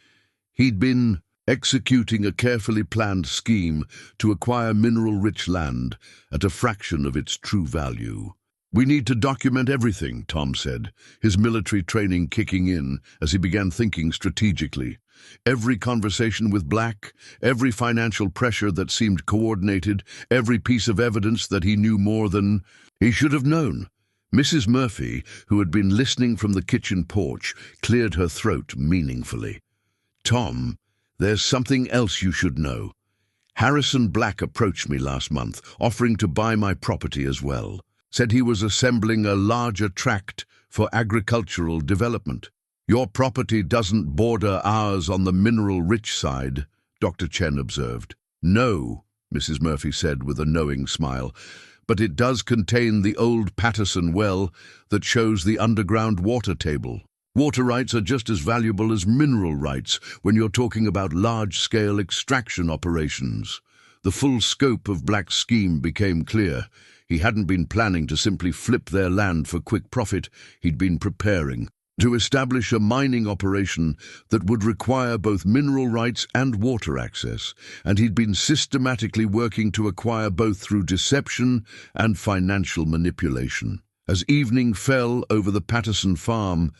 He'd been executing a carefully planned scheme to acquire mineral-rich land at a fraction of its true value. We need to document everything, Tom said, his military training kicking in as he began thinking strategically. Every conversation with Black, every financial pressure that seemed coordinated, every piece of evidence that he knew more than he should have known. Mrs. Murphy, who had been listening from the kitchen porch, cleared her throat meaningfully. Tom, there's something else you should know. Harrison Black approached me last month, offering to buy my property as well. Said he was assembling a larger tract for agricultural development. Your property doesn't border ours on the mineral-rich side, Dr. Chen observed. No, Mrs. Murphy said with a knowing smile, but it does contain the old Patterson well that shows the underground water table. Water rights are just as valuable as mineral rights when you're talking about large-scale extraction operations. The full scope of Black's scheme became clear. He hadn't been planning to simply flip their land for quick profit. He'd been preparing to establish a mining operation that would require both mineral rights and water access, and he'd been systematically working to acquire both through deception and financial manipulation. As evening fell over the Patterson farm,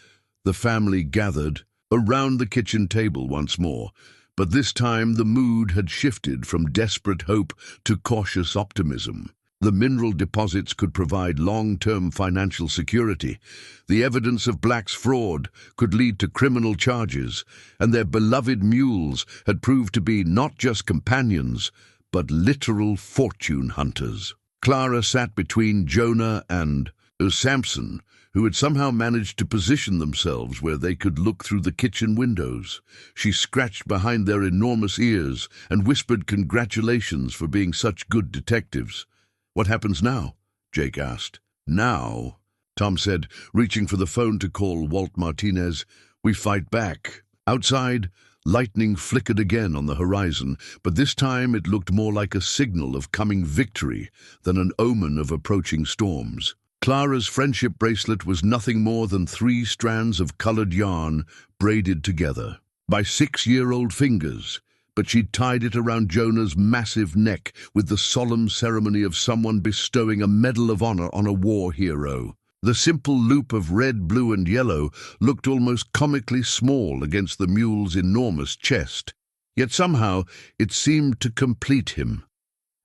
the family gathered around the kitchen table once more, but this time the mood had shifted from desperate hope to cautious optimism. The mineral deposits could provide long-term financial security. The evidence of Black's fraud could lead to criminal charges, and their beloved mules had proved to be not just companions, but literal fortune hunters. Clara sat between Jonah and Samson, who had somehow managed to position themselves where they could look through the kitchen windows. She scratched behind their enormous ears and whispered congratulations for being such good detectives. "What happens now?" Jake asked. "Now," Tom said, reaching for the phone to call Walt Martinez, "we fight back." Outside, lightning flickered again on the horizon, but this time it looked more like a signal of coming victory than an omen of approaching storms. Clara's friendship bracelet was nothing more than 3 strands of colored yarn braided together by 6-year-old fingers, but she'd tied it around Jonah's massive neck with the solemn ceremony of someone bestowing a Medal of Honor on a war hero. The simple loop of red, blue, and yellow looked almost comically small against the mule's enormous chest, yet somehow it seemed to complete him,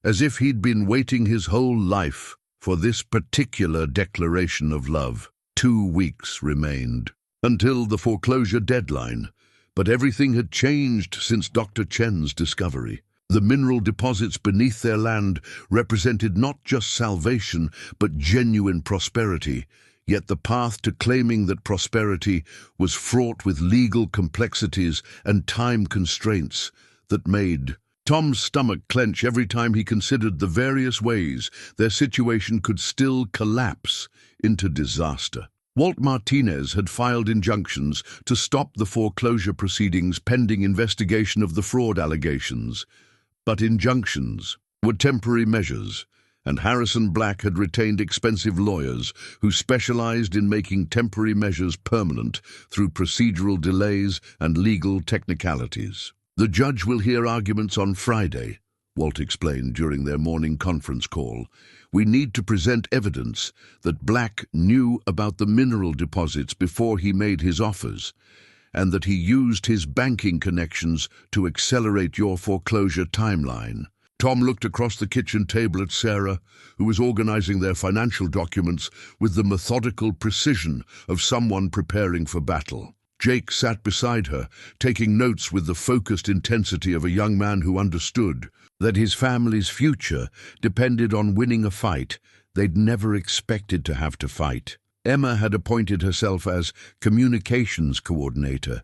as if he'd been waiting his whole life for this particular declaration of love. 2 weeks remained until the foreclosure deadline, but everything had changed since Dr. Chen's discovery. The mineral deposits beneath their land represented not just salvation, but genuine prosperity, yet the path to claiming that prosperity was fraught with legal complexities and time constraints that made Tom's stomach clench every time he considered the various ways their situation could still collapse into disaster. Walt Martinez had filed injunctions to stop the foreclosure proceedings pending investigation of the fraud allegations. But injunctions were temporary measures, and Harrison Black had retained expensive lawyers who specialized in making temporary measures permanent through procedural delays and legal technicalities. "The judge will hear arguments on Friday," Walt explained during their morning conference call. "We need to present evidence that Black knew about the mineral deposits before he made his offers, and that he used his banking connections to accelerate your foreclosure timeline." Tom looked across the kitchen table at Sarah, who was organizing their financial documents with the methodical precision of someone preparing for battle. Jake sat beside her, taking notes with the focused intensity of a young man who understood that his family's future depended on winning a fight they'd never expected to have to fight. Emma had appointed herself as communications coordinator,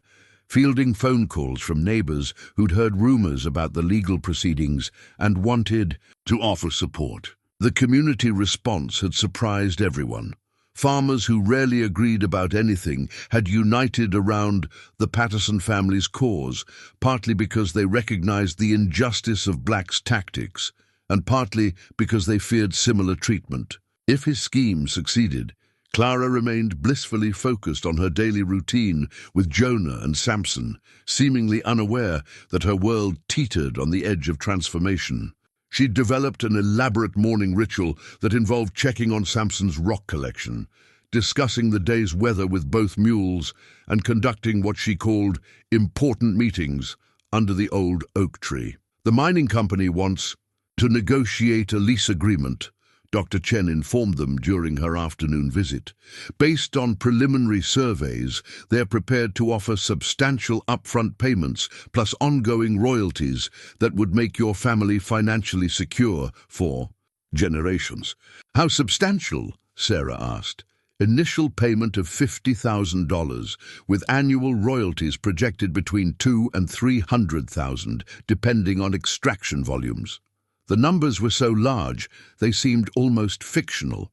fielding phone calls from neighbors who'd heard rumors about the legal proceedings and wanted to offer support. The community response had surprised everyone. Farmers who rarely agreed about anything had united around the Patterson family's cause, partly because they recognized the injustice of Black's tactics, and partly because they feared similar treatment. If his scheme succeeded, Clara remained blissfully focused on her daily routine with Jonah and Samson, seemingly unaware that her world teetered on the edge of transformation. She'd developed an elaborate morning ritual that involved checking on Samson's rock collection, discussing the day's weather with both mules, and conducting what she called important meetings under the old oak tree. "The mining company wants to negotiate a lease agreement," Dr. Chen informed them during her afternoon visit. "Based on preliminary surveys, they're prepared to offer substantial upfront payments plus ongoing royalties that would make your family financially secure for generations." "How substantial?" Sarah asked. "Initial payment of $50,000, with annual royalties projected between $200,000 and $300,000, depending on extraction volumes." The numbers were so large, they seemed almost fictional.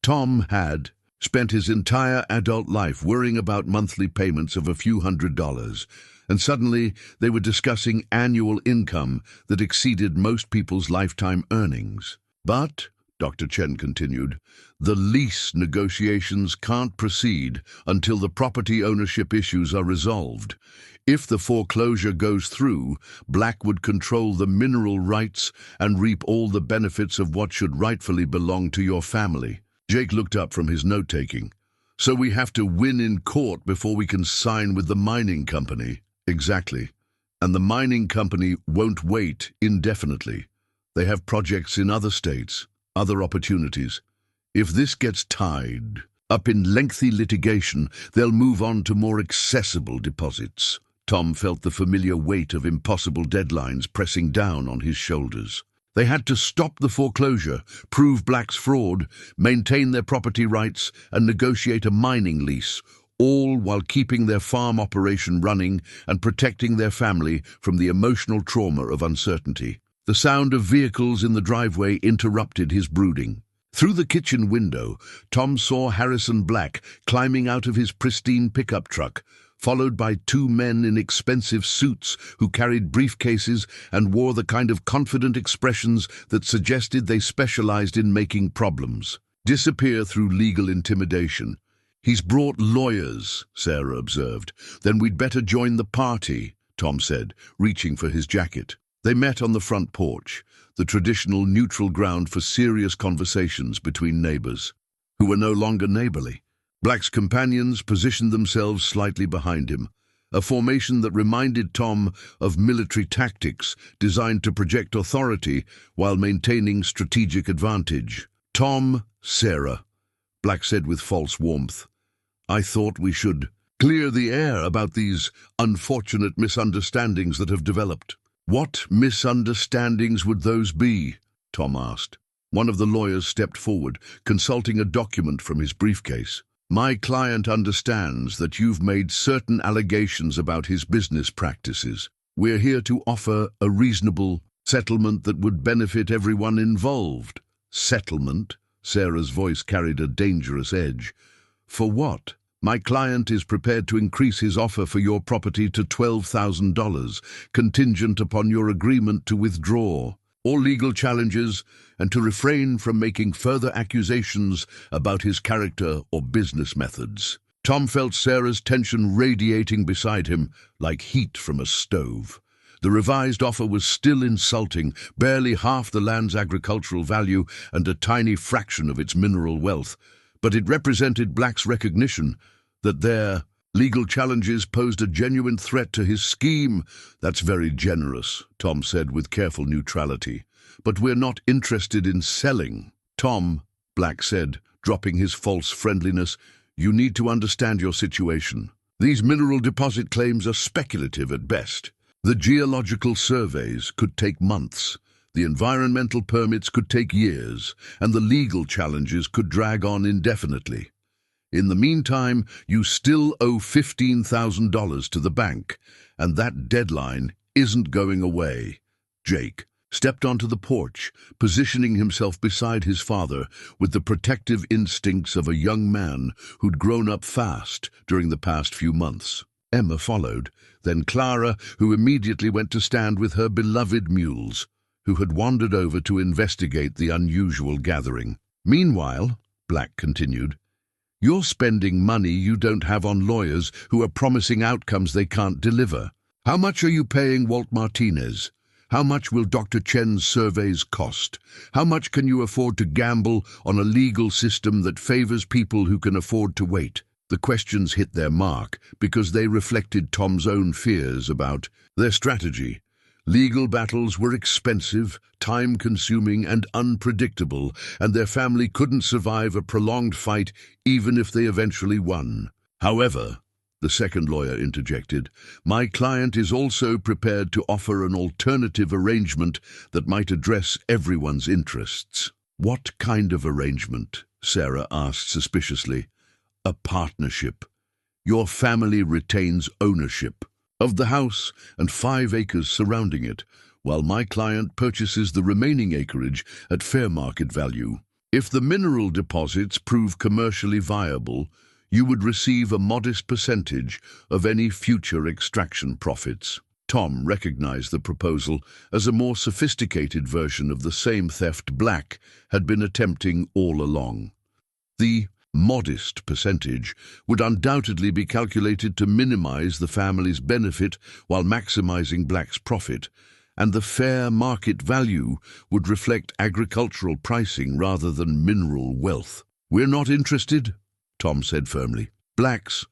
Tom had spent his entire adult life worrying about monthly payments of a few $100s, and suddenly they were discussing annual income that exceeded most people's lifetime earnings. "But," Dr. Chen continued, "the lease negotiations can't proceed until the property ownership issues are resolved. If the foreclosure goes through, Black would control the mineral rights and reap all the benefits of what should rightfully belong to your family." Jake looked up from his note-taking. "So we have to win in court before we can sign with the mining company?" "Exactly. And the mining company won't wait indefinitely. They have projects in other states, other opportunities. If this gets tied up in lengthy litigation, they'll move on to more accessible deposits." Tom felt the familiar weight of impossible deadlines pressing down on his shoulders. They had to stop the foreclosure, prove Black's fraud, maintain their property rights, and negotiate a mining lease, all while keeping their farm operation running and protecting their family from the emotional trauma of uncertainty. The sound of vehicles in the driveway interrupted his brooding. Through the kitchen window, Tom saw Harrison Black climbing out of his pristine pickup truck, followed by two men in expensive suits who carried briefcases and wore the kind of confident expressions that suggested they specialized in making problems disappear through legal intimidation. "He's brought lawyers," Sarah observed. "Then we'd better join the party," Tom said, reaching for his jacket. They met on the front porch, the traditional neutral ground for serious conversations between neighbors, who were no longer neighborly. Black's companions positioned themselves slightly behind him, a formation that reminded Tom of military tactics designed to project authority while maintaining strategic advantage. "Tom, Sarah," Black said with false warmth, "I thought we should clear the air about these unfortunate misunderstandings that have developed." "What misunderstandings would those be?" Tom asked. One of the lawyers stepped forward, consulting a document from his briefcase. "My client understands that you've made certain allegations about his business practices. We're here to offer a reasonable settlement that would benefit everyone involved." "Settlement?" Sarah's voice carried a dangerous edge. "For what?" "My client is prepared to increase his offer for your property to $12,000, contingent upon your agreement to withdraw all legal challenges and to refrain from making further accusations about his character or business methods." Tom felt Sarah's tension radiating beside him like heat from a stove. The revised offer was still insulting, barely half the land's agricultural value and a tiny fraction of its mineral wealth, but it represented Black's recognition that their legal challenges posed a genuine threat to his scheme. "That's very generous," Tom said with careful neutrality. "But we're not interested in selling." "Tom," Black said, dropping his false friendliness, "you need to understand your situation. These mineral deposit claims are speculative at best. The geological surveys could take months. The environmental permits could take years, and the legal challenges could drag on indefinitely. In the meantime, you still owe $15,000 to the bank, and that deadline isn't going away." Jake stepped onto the porch, positioning himself beside his father with the protective instincts of a young man who'd grown up fast during the past few months. Emma followed, then Clara, who immediately went to stand with her beloved mules, who had wandered over to investigate the unusual gathering. "Meanwhile," Black continued, "you're spending money you don't have on lawyers who are promising outcomes they can't deliver. How much are you paying Walt Martinez? How much will Dr. Chen's surveys cost? How much can you afford to gamble on a legal system that favors people who can afford to wait?" The questions hit their mark because they reflected Tom's own fears about their strategy. Legal battles were expensive, time-consuming, and unpredictable, and their family couldn't survive a prolonged fight even if they eventually won. "However," the second lawyer interjected, "my client is also prepared to offer an alternative arrangement that might address everyone's interests." "What kind of arrangement?" Sarah asked suspiciously. "A partnership. Your family retains ownership of the house and 5 acres surrounding it, while my client purchases the remaining acreage at fair market value. If the mineral deposits prove commercially viable, you would receive a modest percentage of any future extraction profits." Tom recognized the proposal as a more sophisticated version of the same theft Black had been attempting all along. The modest percentage would undoubtedly be calculated to minimize the family's benefit while maximizing Black's profit, and the fair market value would reflect agricultural pricing rather than mineral wealth. "We're not interested," Tom said firmly. Black's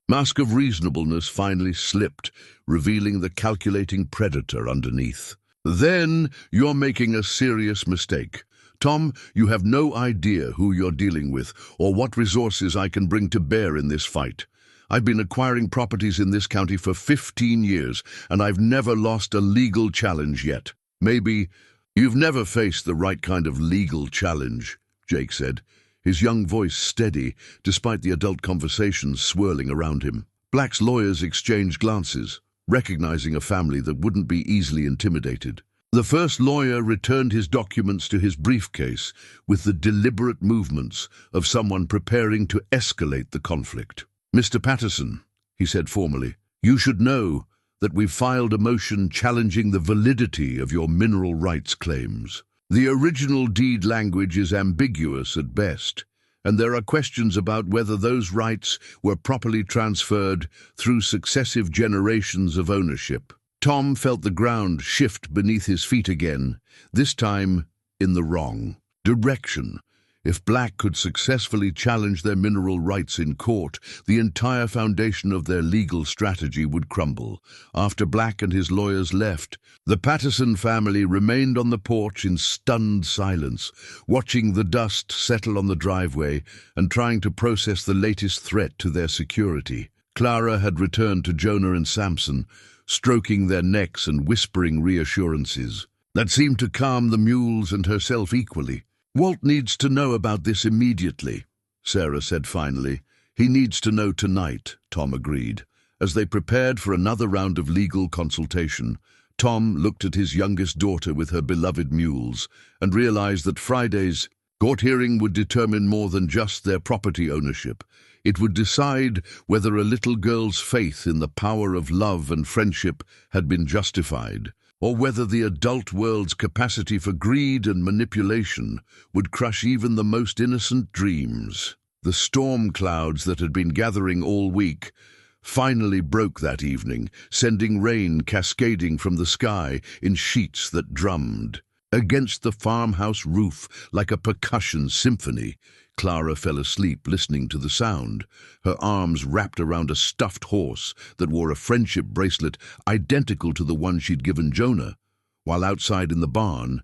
mask of reasonableness finally slipped, revealing the calculating predator underneath. "Then you're making a serious mistake. Tom, you have no idea who you're dealing with or what resources I can bring to bear in this fight. I've been acquiring properties in this county for 15 years, and I've never lost a legal challenge yet. Maybe "You've never faced the right kind of legal challenge," Jake said, his young voice steady despite the adult conversations swirling around him. Black's lawyers exchanged glances, recognizing a family that wouldn't be easily intimidated. The first lawyer returned his documents to his briefcase with the deliberate movements of someone preparing to escalate the conflict. "Mr. Patterson," he said formally, "you should know that we've filed a motion challenging the validity of your mineral rights claims. The original deed language is ambiguous at best, and there are questions about whether those rights were properly transferred through successive generations of ownership." Tom felt the ground shift beneath his feet again, this time in the wrong direction. If Black could successfully challenge their mineral rights in court, the entire foundation of their legal strategy would crumble. After Black and his lawyers left, the Patterson family remained on the porch in stunned silence, watching the dust settle on the driveway and trying to process the latest threat to their security. Clara had returned to Jonah and Samson, stroking their necks and whispering reassurances that seemed to calm the mules and herself equally. "Walt needs to know about this immediately," Sarah said finally. "He needs to know tonight," Tom agreed. As they prepared for another round of legal consultation, Tom looked at his youngest daughter with her beloved mules and realized that Friday's court hearing would determine more than just their property ownership. It would decide whether a little girl's faith in the power of love and friendship had been justified, or whether the adult world's capacity for greed and manipulation would crush even the most innocent dreams. The storm clouds that had been gathering all week finally broke that evening, sending rain cascading from the sky in sheets that drummed against the farmhouse roof like a percussion symphony. Clara fell asleep listening to the sound, her arms wrapped around a stuffed horse that wore a friendship bracelet identical to the one she'd given Jonah, while outside in the barn,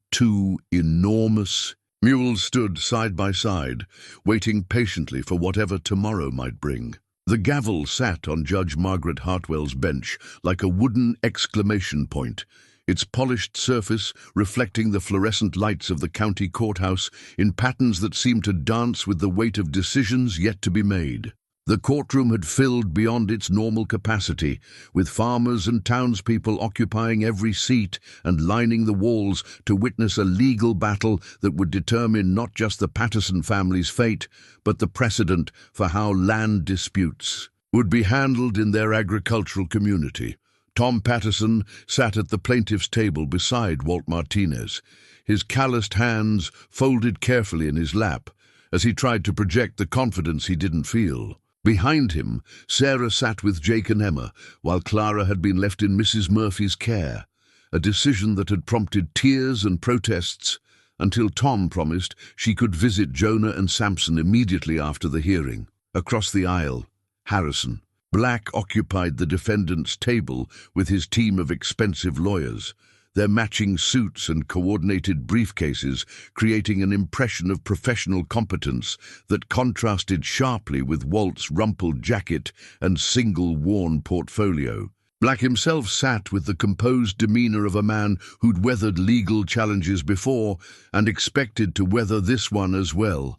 two enormous mules stood side by side, waiting patiently for whatever tomorrow might bring. The gavel sat on Judge Margaret Hartwell's bench like a wooden exclamation point, its polished surface reflecting the fluorescent lights of the county courthouse in patterns that seemed to dance with the weight of decisions yet to be made. The courtroom had filled beyond its normal capacity, with farmers and townspeople occupying every seat and lining the walls to witness a legal battle that would determine not just the Patterson family's fate, but the precedent for how land disputes would be handled in their agricultural community. Tom Patterson sat at the plaintiff's table beside Walt Martinez, his calloused hands folded carefully in his lap as he tried to project the confidence he didn't feel. Behind him, Sarah sat with Jake and Emma, while Clara had been left in Mrs. Murphy's care, a decision that had prompted tears and protests until Tom promised she could visit Jonah and Samson immediately after the hearing. Across the aisle, Harrison Black occupied the defendant's table with his team of expensive lawyers, their matching suits and coordinated briefcases creating an impression of professional competence that contrasted sharply with Walt's rumpled jacket and single-worn portfolio. Black himself sat with the composed demeanor of a man who'd weathered legal challenges before and expected to weather this one as well.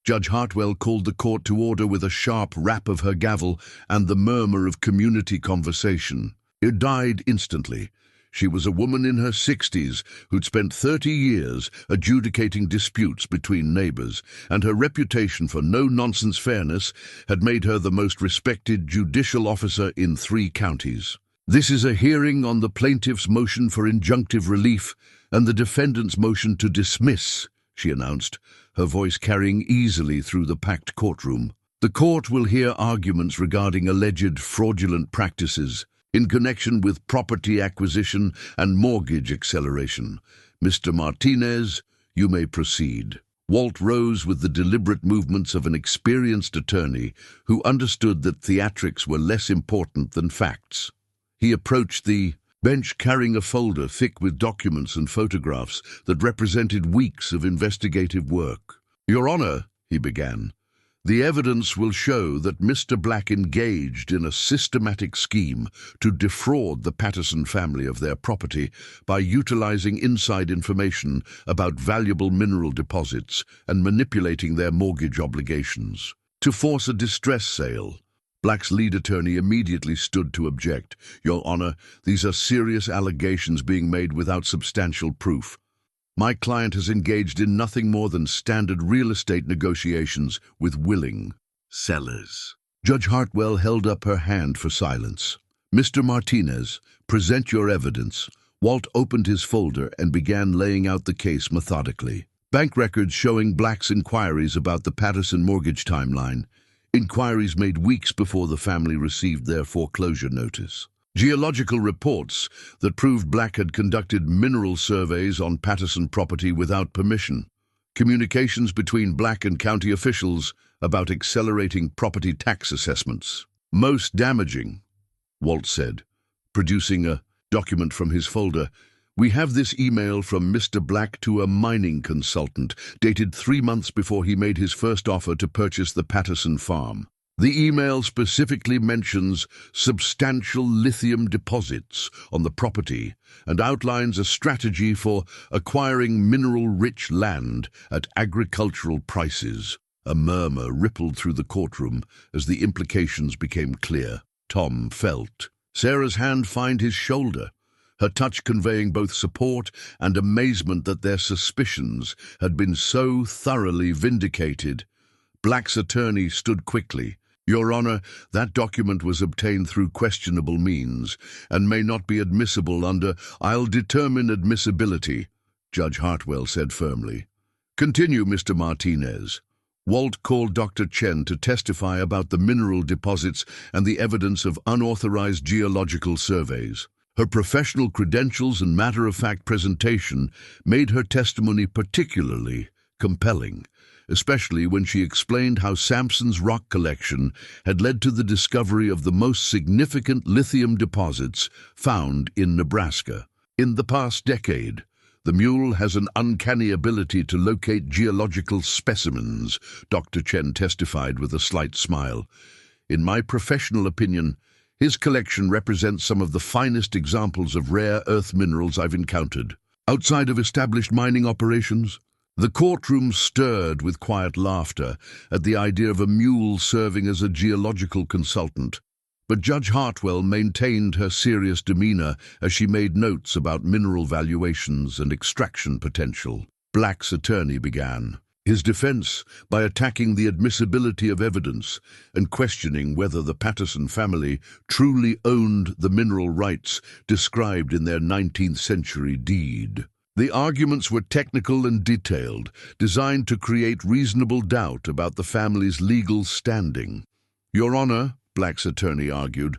Judge Hartwell called the court to order with a sharp rap of her gavel and the murmur of community conversation. It died instantly. She was a woman in her 60s who'd spent 30 years adjudicating disputes between neighbors, and her reputation for no-nonsense fairness had made her the most respected judicial officer in 3 counties. "This is a hearing on the plaintiff's motion for injunctive relief and the defendant's motion to dismiss," she announced, her voice carrying easily through the packed courtroom. "The court will hear arguments regarding alleged fraudulent practices in connection with property acquisition and mortgage acceleration. Mr. Martinez, you may proceed." Walt rose with the deliberate movements of an experienced attorney who understood that theatrics were less important than facts. He approached the bench carrying a folder thick with documents and photographs that represented weeks of investigative work. "Your Honor," he began, The evidence will show that Mr. Black engaged in a systematic scheme to defraud the Patterson family of their property by utilizing inside information about valuable mineral deposits and manipulating their mortgage obligations. To force a distress sale, Black's lead attorney immediately stood to object. "Your Honor, these are serious allegations being made without substantial proof. My client has engaged in nothing more than standard real estate negotiations with willing sellers." Judge Hartwell held up her hand for silence. "Mr. Martinez, present your evidence." Walt opened his folder and began laying out the case methodically. Bank records showing Black's inquiries about the Patterson mortgage timeline. Inquiries made weeks before the family received their foreclosure notice. Geological reports that proved Black had conducted mineral surveys on Patterson property without permission. Communications between Black and county officials about accelerating property tax assessments. "Most damaging," Walt said, producing a document from his folder. "We have this email from Mr. Black to a mining consultant, dated 3 months before he made his first offer to purchase the Patterson farm. The email specifically mentions substantial lithium deposits on the property and outlines a strategy for acquiring mineral-rich land at agricultural prices." A murmur rippled through the courtroom as the implications became clear. Tom felt Sarah's hand find his shoulder, her touch conveying both support and amazement that their suspicions had been so thoroughly vindicated. Black's attorney stood quickly. "Your Honor, that document was obtained through questionable means and may not be admissible under—" "I'll determine admissibility," Judge Hartwell said firmly. "Continue, Mr. Martinez." Walt called Dr. Chen to testify about the mineral deposits and the evidence of unauthorized geological surveys. Her professional credentials and matter-of-fact presentation made her testimony particularly compelling, especially when she explained how Sampson's rock collection had led to the discovery of the most significant lithium deposits found in Nebraska. "In the past decade, the Mule has an uncanny ability to locate geological specimens," Dr. Chen testified with a slight smile. "In my professional opinion, his collection represents some of the finest examples of rare earth minerals I've encountered. Outside of established mining operations." The courtroom stirred with quiet laughter at the idea of a mule serving as a geological consultant, but Judge Hartwell maintained her serious demeanor as she made notes about mineral valuations and extraction potential. Black's attorney began his defense by attacking the admissibility of evidence and questioning whether the Patterson family truly owned the mineral rights described in their 19th century deed. The arguments were technical and detailed, designed to create reasonable doubt about the family's legal standing. "Your Honor," Black's attorney argued,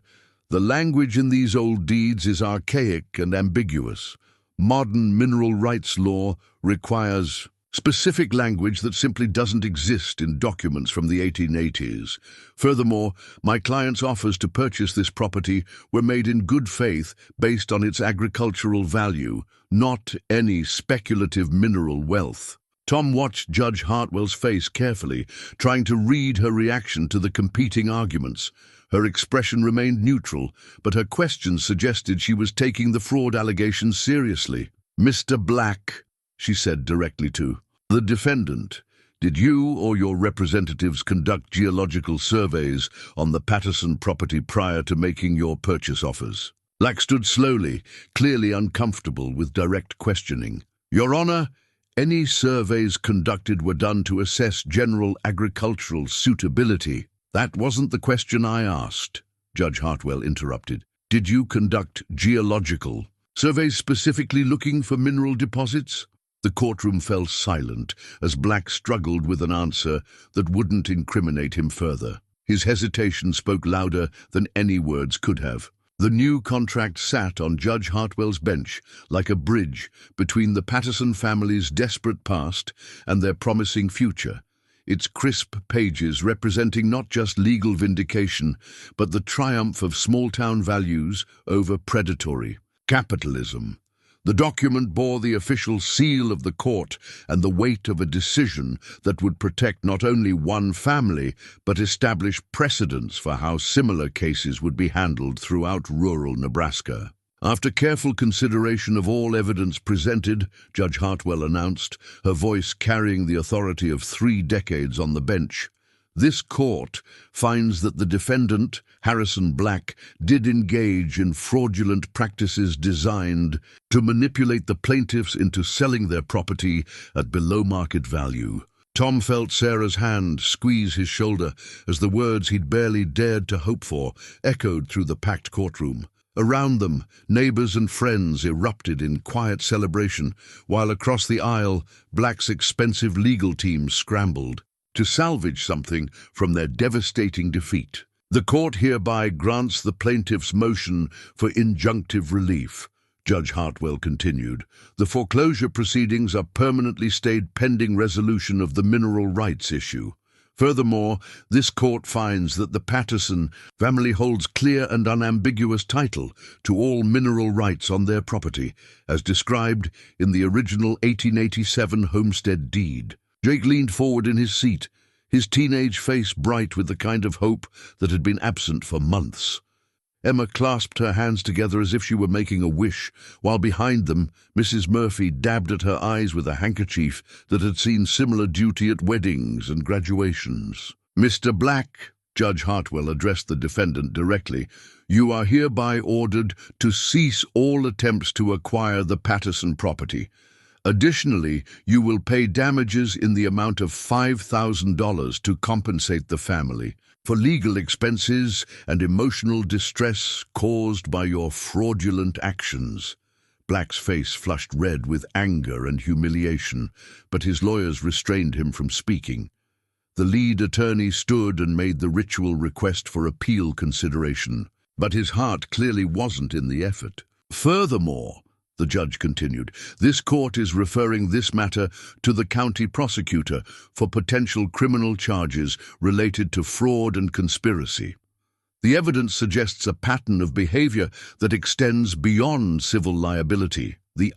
"the language in these old deeds is archaic and ambiguous. Modern mineral rights law requires specific language that simply doesn't exist in documents from the 1880s. Furthermore, my client's offers to purchase this property were made in good faith based on its agricultural value, not any speculative mineral wealth." Tom watched Judge Hartwell's face carefully, trying to read her reaction to the competing arguments. Her expression remained neutral, but her questions suggested she was taking the fraud allegations seriously. "Mr. Black," she said directly to the defendant, "did you or your representatives conduct geological surveys on the Patterson property prior to making your purchase offers?" Black stood slowly, clearly uncomfortable with direct questioning. "Your Honor, any surveys conducted were done to assess general agricultural suitability." "That wasn't the question I asked," Judge Hartwell interrupted. "Did you conduct geological surveys specifically looking for mineral deposits?" The courtroom fell silent as Black struggled with an answer that wouldn't incriminate him further. His hesitation spoke louder than any words could have. The new contract sat on Judge Hartwell's bench like a bridge between the Patterson family's desperate past and their promising future, its crisp pages representing not just legal vindication, but the triumph of small-town values over predatory capitalism. The document bore the official seal of the court and the weight of a decision that would protect not only one family, but establish precedents for how similar cases would be handled throughout rural Nebraska. After careful consideration of all evidence presented, Judge Hartwell announced, her voice carrying the authority of 3 decades on the bench, this court finds that the defendant, Harrison Black, did engage in fraudulent practices designed to manipulate the plaintiffs into selling their property at below market value. Tom felt Sarah's hand squeeze his shoulder as the words he'd barely dared to hope for echoed through the packed courtroom. Around them, neighbors and friends erupted in quiet celebration, while across the aisle, Black's expensive legal team scrambled to salvage something from their devastating defeat. The court hereby grants the plaintiff's motion for injunctive relief. Judge Hartwell continued, the foreclosure proceedings are permanently stayed pending resolution of the mineral rights issue. Furthermore, this court finds that the Patterson family holds clear and unambiguous title to all mineral rights on their property, as described in the original 1887 homestead deed. Jake leaned forward in his seat, his teenage face bright with the kind of hope that had been absent for months. Emma clasped her hands together as if she were making a wish, while behind them, Mrs. Murphy dabbed at her eyes with a handkerchief that had seen similar duty at weddings and graduations. Mr. Black, Judge Hartwell addressed the defendant directly, you are hereby ordered to cease all attempts to acquire the Patterson property. Additionally, you will pay damages in the amount of $5,000 to compensate the family for legal expenses and emotional distress caused by your fraudulent actions. Black's face flushed red with anger and humiliation, but his lawyers restrained him from speaking. The lead attorney stood and made the ritual request for appeal consideration, but his heart clearly wasn't in the effort. Furthermore, the judge continued, this court is referring this matter to the county prosecutor for potential criminal charges related to fraud and conspiracy. The evidence suggests a pattern of behavior that extends beyond civil liability. The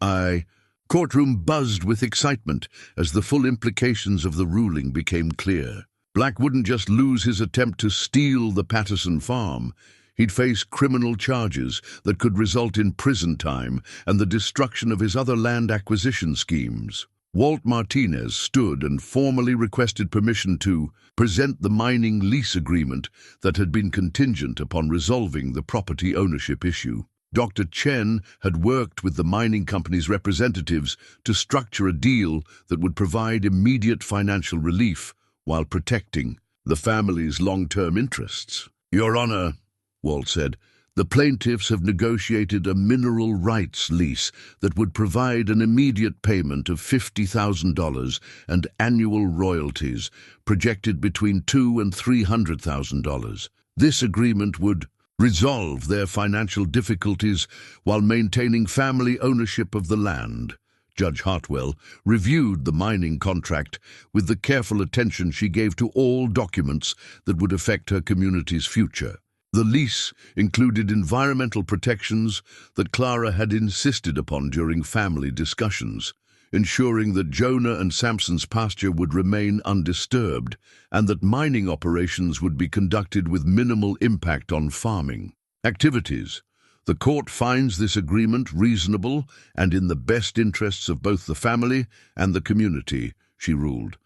courtroom buzzed with excitement as the full implications of the ruling became clear. Black wouldn't just lose his attempt to steal the Patterson farm. He'd face criminal charges that could result in prison time and the destruction of his other land acquisition schemes. Walt Martinez stood and formally requested permission to present the mining lease agreement that had been contingent upon resolving the property ownership issue. Dr. Chen had worked with the mining company's representatives to structure a deal that would provide immediate financial relief while protecting the family's long-term interests. Your Honor, Walt said, the plaintiffs have negotiated a mineral rights lease that would provide an immediate payment of $50,000 and annual royalties projected between $200,000 and $300,000. This agreement would resolve their financial difficulties while maintaining family ownership of the land. Judge Hartwell reviewed the mining contract with the careful attention she gave to all documents that would affect her community's future. The lease included environmental protections that Clara had insisted upon during family discussions, ensuring that Jonah and Samson's pasture would remain undisturbed and that mining operations would be conducted with minimal impact on farming activities. The court finds this agreement reasonable and in the best interests of both the family and the community, she ruled.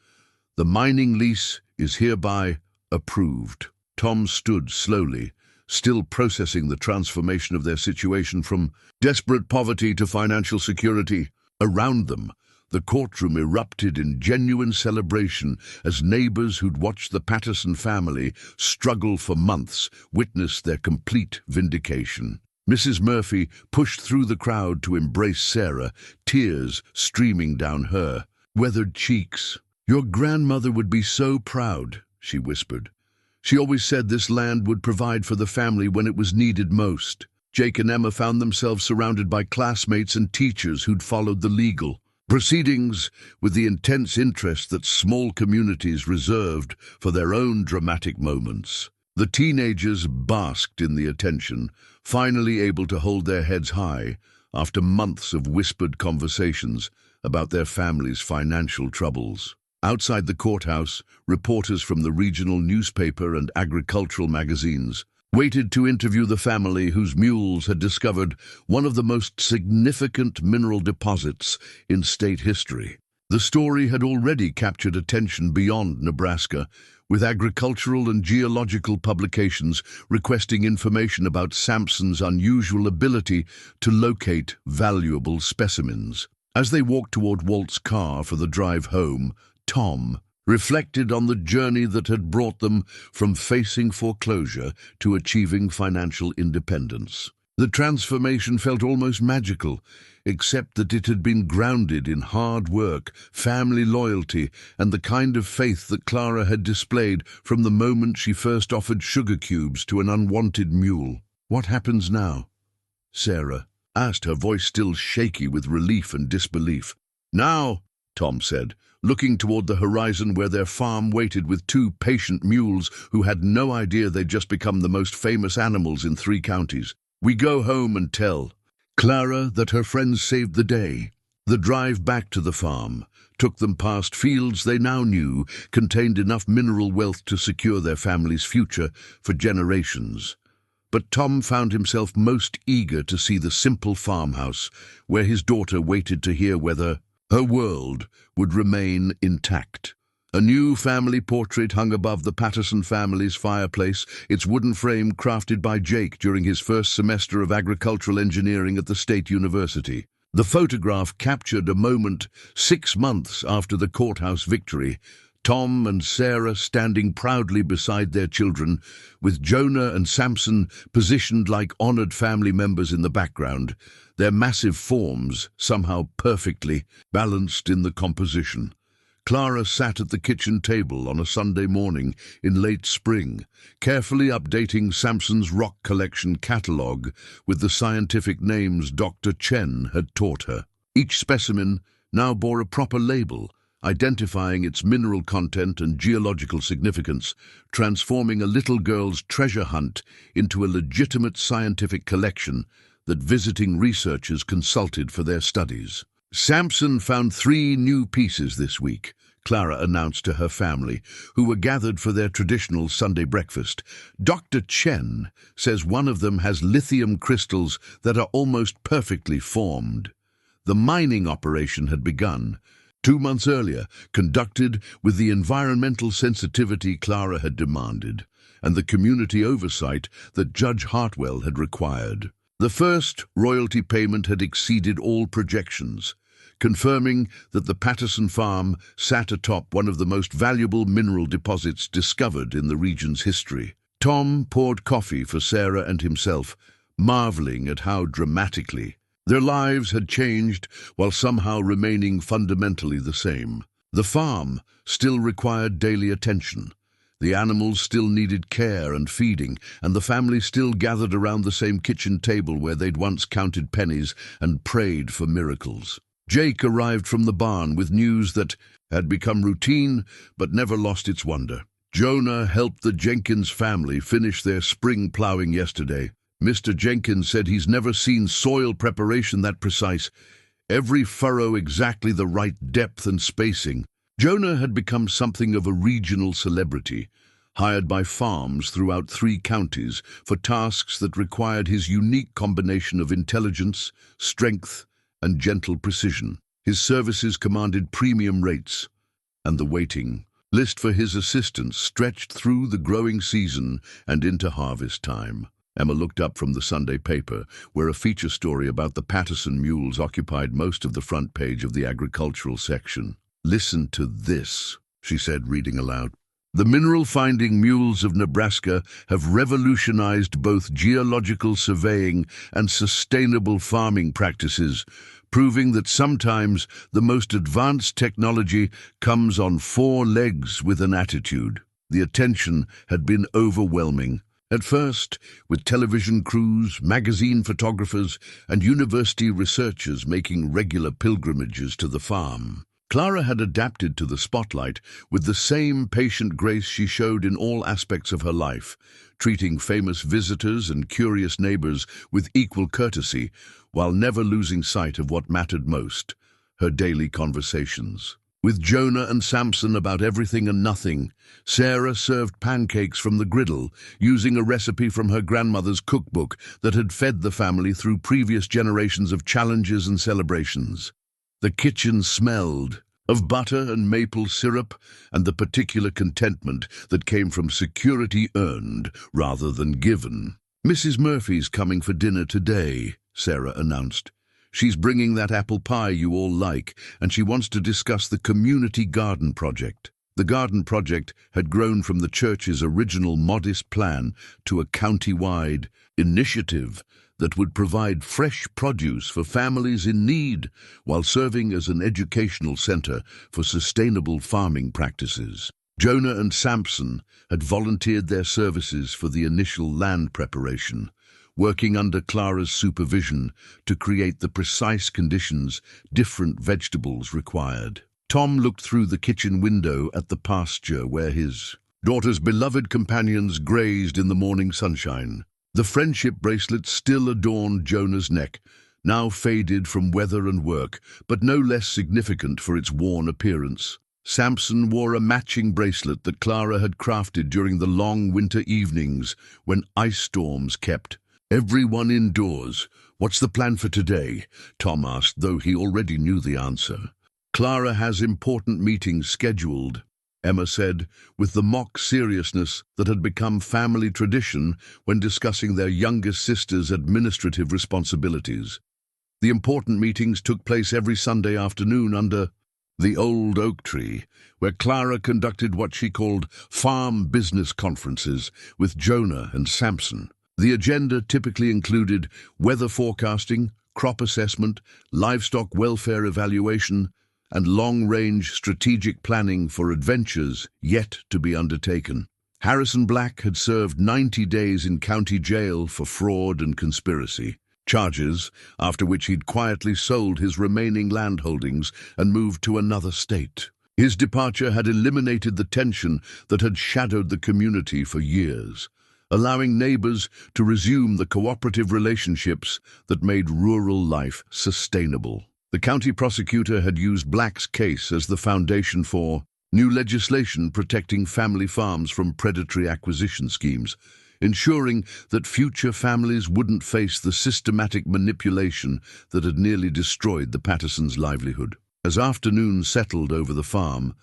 The mining lease is hereby approved. Tom stood slowly, still processing the transformation of their situation from desperate poverty to financial security. Around them, the courtroom erupted in genuine celebration as neighbors who'd watched the Patterson family struggle for months witnessed their complete vindication. Mrs. Murphy pushed through the crowd to embrace Sarah, tears streaming down her weathered cheeks. Your grandmother would be so proud, she whispered. She always said this land would provide for the family when it was needed most. Jake and Emma found themselves surrounded by classmates and teachers who'd followed the legal proceedings with the intense interest that small communities reserved for their own dramatic moments. The teenagers basked in the attention, finally able to hold their heads high, after months of whispered conversations about their family's financial troubles. Outside the courthouse, reporters from the regional newspaper and agricultural magazines waited to interview the family whose mules had discovered one of the most significant mineral deposits in state history. The story had already captured attention beyond Nebraska, with agricultural and geological publications requesting information about Sampson's unusual ability to locate valuable specimens. As they walked toward Walt's car for the drive home, Tom reflected on the journey that had brought them from facing foreclosure to achieving financial independence. The transformation felt almost magical, except that it had been grounded in hard work, family loyalty, and the kind of faith that Clara had displayed from the moment she first offered sugar cubes to an unwanted mule. "What happens now?" Sarah asked, her voice still shaky with relief and disbelief. "Now," Tom said, looking toward the horizon where their farm waited with two patient mules who had no idea they'd just become the most famous animals in 3 counties. "We go home and tell Clara that her friends saved the day." The drive back to the farm took them past fields they now knew contained enough mineral wealth to secure their family's future for generations. But Tom found himself most eager to see the simple farmhouse where his daughter waited to hear whether her world would remain intact. A new family portrait hung above the Patterson family's fireplace, its wooden frame crafted by Jake during his first semester of agricultural engineering at the State University. The photograph captured a moment 6 months after the courthouse victory, Tom and Sarah standing proudly beside their children, with Jonah and Samson positioned like honored family members in the background, their massive forms somehow perfectly balanced in the composition. Clara sat at the kitchen table on a Sunday morning in late spring, carefully updating Samson's rock collection catalogue with the scientific names Dr. Chen had taught her. Each specimen now bore a proper label, identifying its mineral content and geological significance, transforming a little girl's treasure hunt into a legitimate scientific collection that visiting researchers consulted for their studies. "Samson found 3 new pieces this week," Clara announced to her family, who were gathered for their traditional Sunday breakfast. "Dr. Chen says one of them has lithium crystals that are almost perfectly formed." The mining operation had begun 2 months earlier, conducted with the environmental sensitivity Clara had demanded, and the community oversight that Judge Hartwell had required. The first royalty payment had exceeded all projections, confirming that the Patterson farm sat atop one of the most valuable mineral deposits discovered in the region's history. Tom poured coffee for Sarah and himself, marveling at how dramatically their lives had changed while somehow remaining fundamentally the same. The farm still required daily attention. The animals still needed care and feeding, and the family still gathered around the same kitchen table where they'd once counted pennies and prayed for miracles. Jake arrived from the barn with news that had become routine but never lost its wonder. Jonah helped the Jenkins family finish their spring plowing yesterday. Mr. Jenkins said he's never seen soil preparation that precise, every furrow exactly the right depth and spacing. Jonah had become something of a regional celebrity, hired by farms throughout 3 counties for tasks that required his unique combination of intelligence, strength, and gentle precision. His services commanded premium rates, and the waiting list for his assistance stretched through the growing season and into harvest time. Emma looked up from the Sunday paper, where a feature story about the Patterson mules occupied most of the front page of the agricultural section. "Listen to this," she said, reading aloud. "The mineral-finding mules of Nebraska have revolutionized both geological surveying and sustainable farming practices, proving that sometimes the most advanced technology comes on 4 legs with an attitude." The attention had been overwhelming. At first, with television crews, magazine photographers, and university researchers making regular pilgrimages to the farm. Clara had adapted to the spotlight with the same patient grace she showed in all aspects of her life, treating famous visitors and curious neighbors with equal courtesy, while never losing sight of what mattered most, her daily conversations. With Jonah and Samson about everything and nothing, Sarah served pancakes from the griddle, using a recipe from her grandmother's cookbook that had fed the family through previous generations of challenges and celebrations. The kitchen smelled of butter and maple syrup and the particular contentment that came from security earned rather than given. "Mrs. Murphy's coming for dinner today," Sarah announced. "She's bringing that apple pie you all like, and she wants to discuss the community garden project." The garden project had grown from the church's original modest plan to a county-wide initiative that would provide fresh produce for families in need while serving as an educational center for sustainable farming practices. Jonah and Samson had volunteered their services for the initial land preparation, working under Clara's supervision to create the precise conditions different vegetables required. Tom looked through the kitchen window at the pasture where his daughter's beloved companions grazed in the morning sunshine. The friendship bracelet still adorned Jonah's neck, now faded from weather and work, but no less significant for its worn appearance. Samson wore a matching bracelet that Clara had crafted during the long winter evenings when ice storms kept everyone indoors. "What's the plan for today?" Tom asked, though he already knew the answer. "Clara has important meetings scheduled," Emma said, with the mock seriousness that had become family tradition when discussing their youngest sister's administrative responsibilities. The important meetings took place every Sunday afternoon under the old oak tree, where Clara conducted what she called farm business conferences with Jonah and Samson. The agenda typically included weather forecasting, crop assessment, livestock welfare evaluation, and long-range strategic planning for adventures yet to be undertaken. Harrison Black had served 90 days in county jail for fraud and conspiracy charges, after which he'd quietly sold his remaining landholdings and moved to another state. His departure had eliminated the tension that had shadowed the community for years, allowing neighbors to resume the cooperative relationships that made rural life sustainable. The county prosecutor had used Black's case as the foundation for new legislation protecting family farms from predatory acquisition schemes, ensuring that future families wouldn't face the systematic manipulation that had nearly destroyed the Pattersons' livelihood. As afternoon settled over the farm,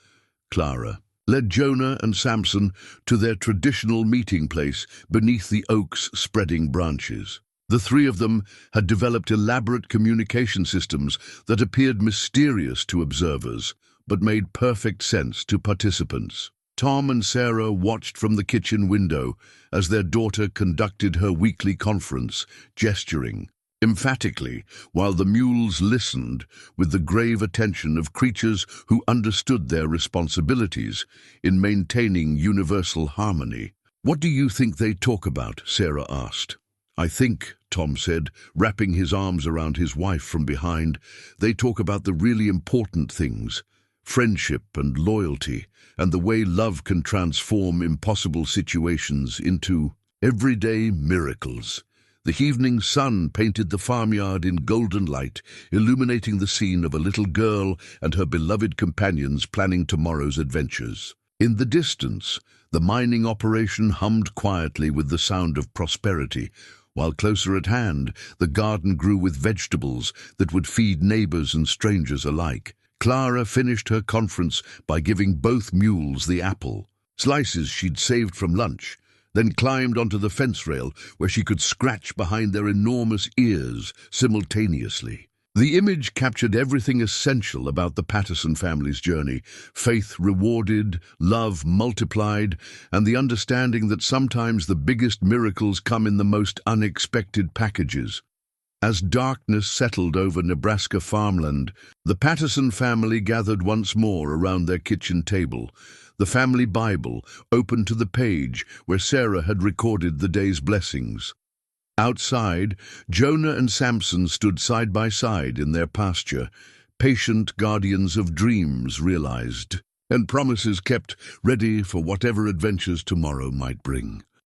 Clara led Jonah and Samson to their traditional meeting place beneath the oak's spreading branches. The three of them had developed elaborate communication systems that appeared mysterious to observers, but made perfect sense to participants. Tom and Sarah watched from the kitchen window as their daughter conducted her weekly conference, gesturing emphatically, while the mules listened with the grave attention of creatures who understood their responsibilities in maintaining universal harmony. "What do you think they talk about?" Sarah asked. "I think," Tom said, wrapping his arms around his wife from behind, "they talk about the really important things. Friendship and loyalty, and the way love can transform impossible situations into everyday miracles." The evening sun painted the farmyard in golden light, illuminating the scene of a little girl and her beloved companions planning tomorrow's adventures. In the distance, the mining operation hummed quietly with the sound of prosperity, while closer at hand, the garden grew with vegetables that would feed neighbors and strangers alike. Clara finished her conference by giving both mules the apple, slices she'd saved from lunch, then climbed onto the fence rail where she could scratch behind their enormous ears simultaneously. The image captured everything essential about the Patterson family's journey: faith rewarded, love multiplied, and the understanding that sometimes the biggest miracles come in the most unexpected packages. As darkness settled over Nebraska farmland, the Patterson family gathered once more around their kitchen table, the family Bible open to the page where Sarah had recorded the day's blessings. Outside, Jonah and Samson stood side by side in their pasture, patient guardians of dreams realized and promises kept, ready for whatever adventures tomorrow might bring.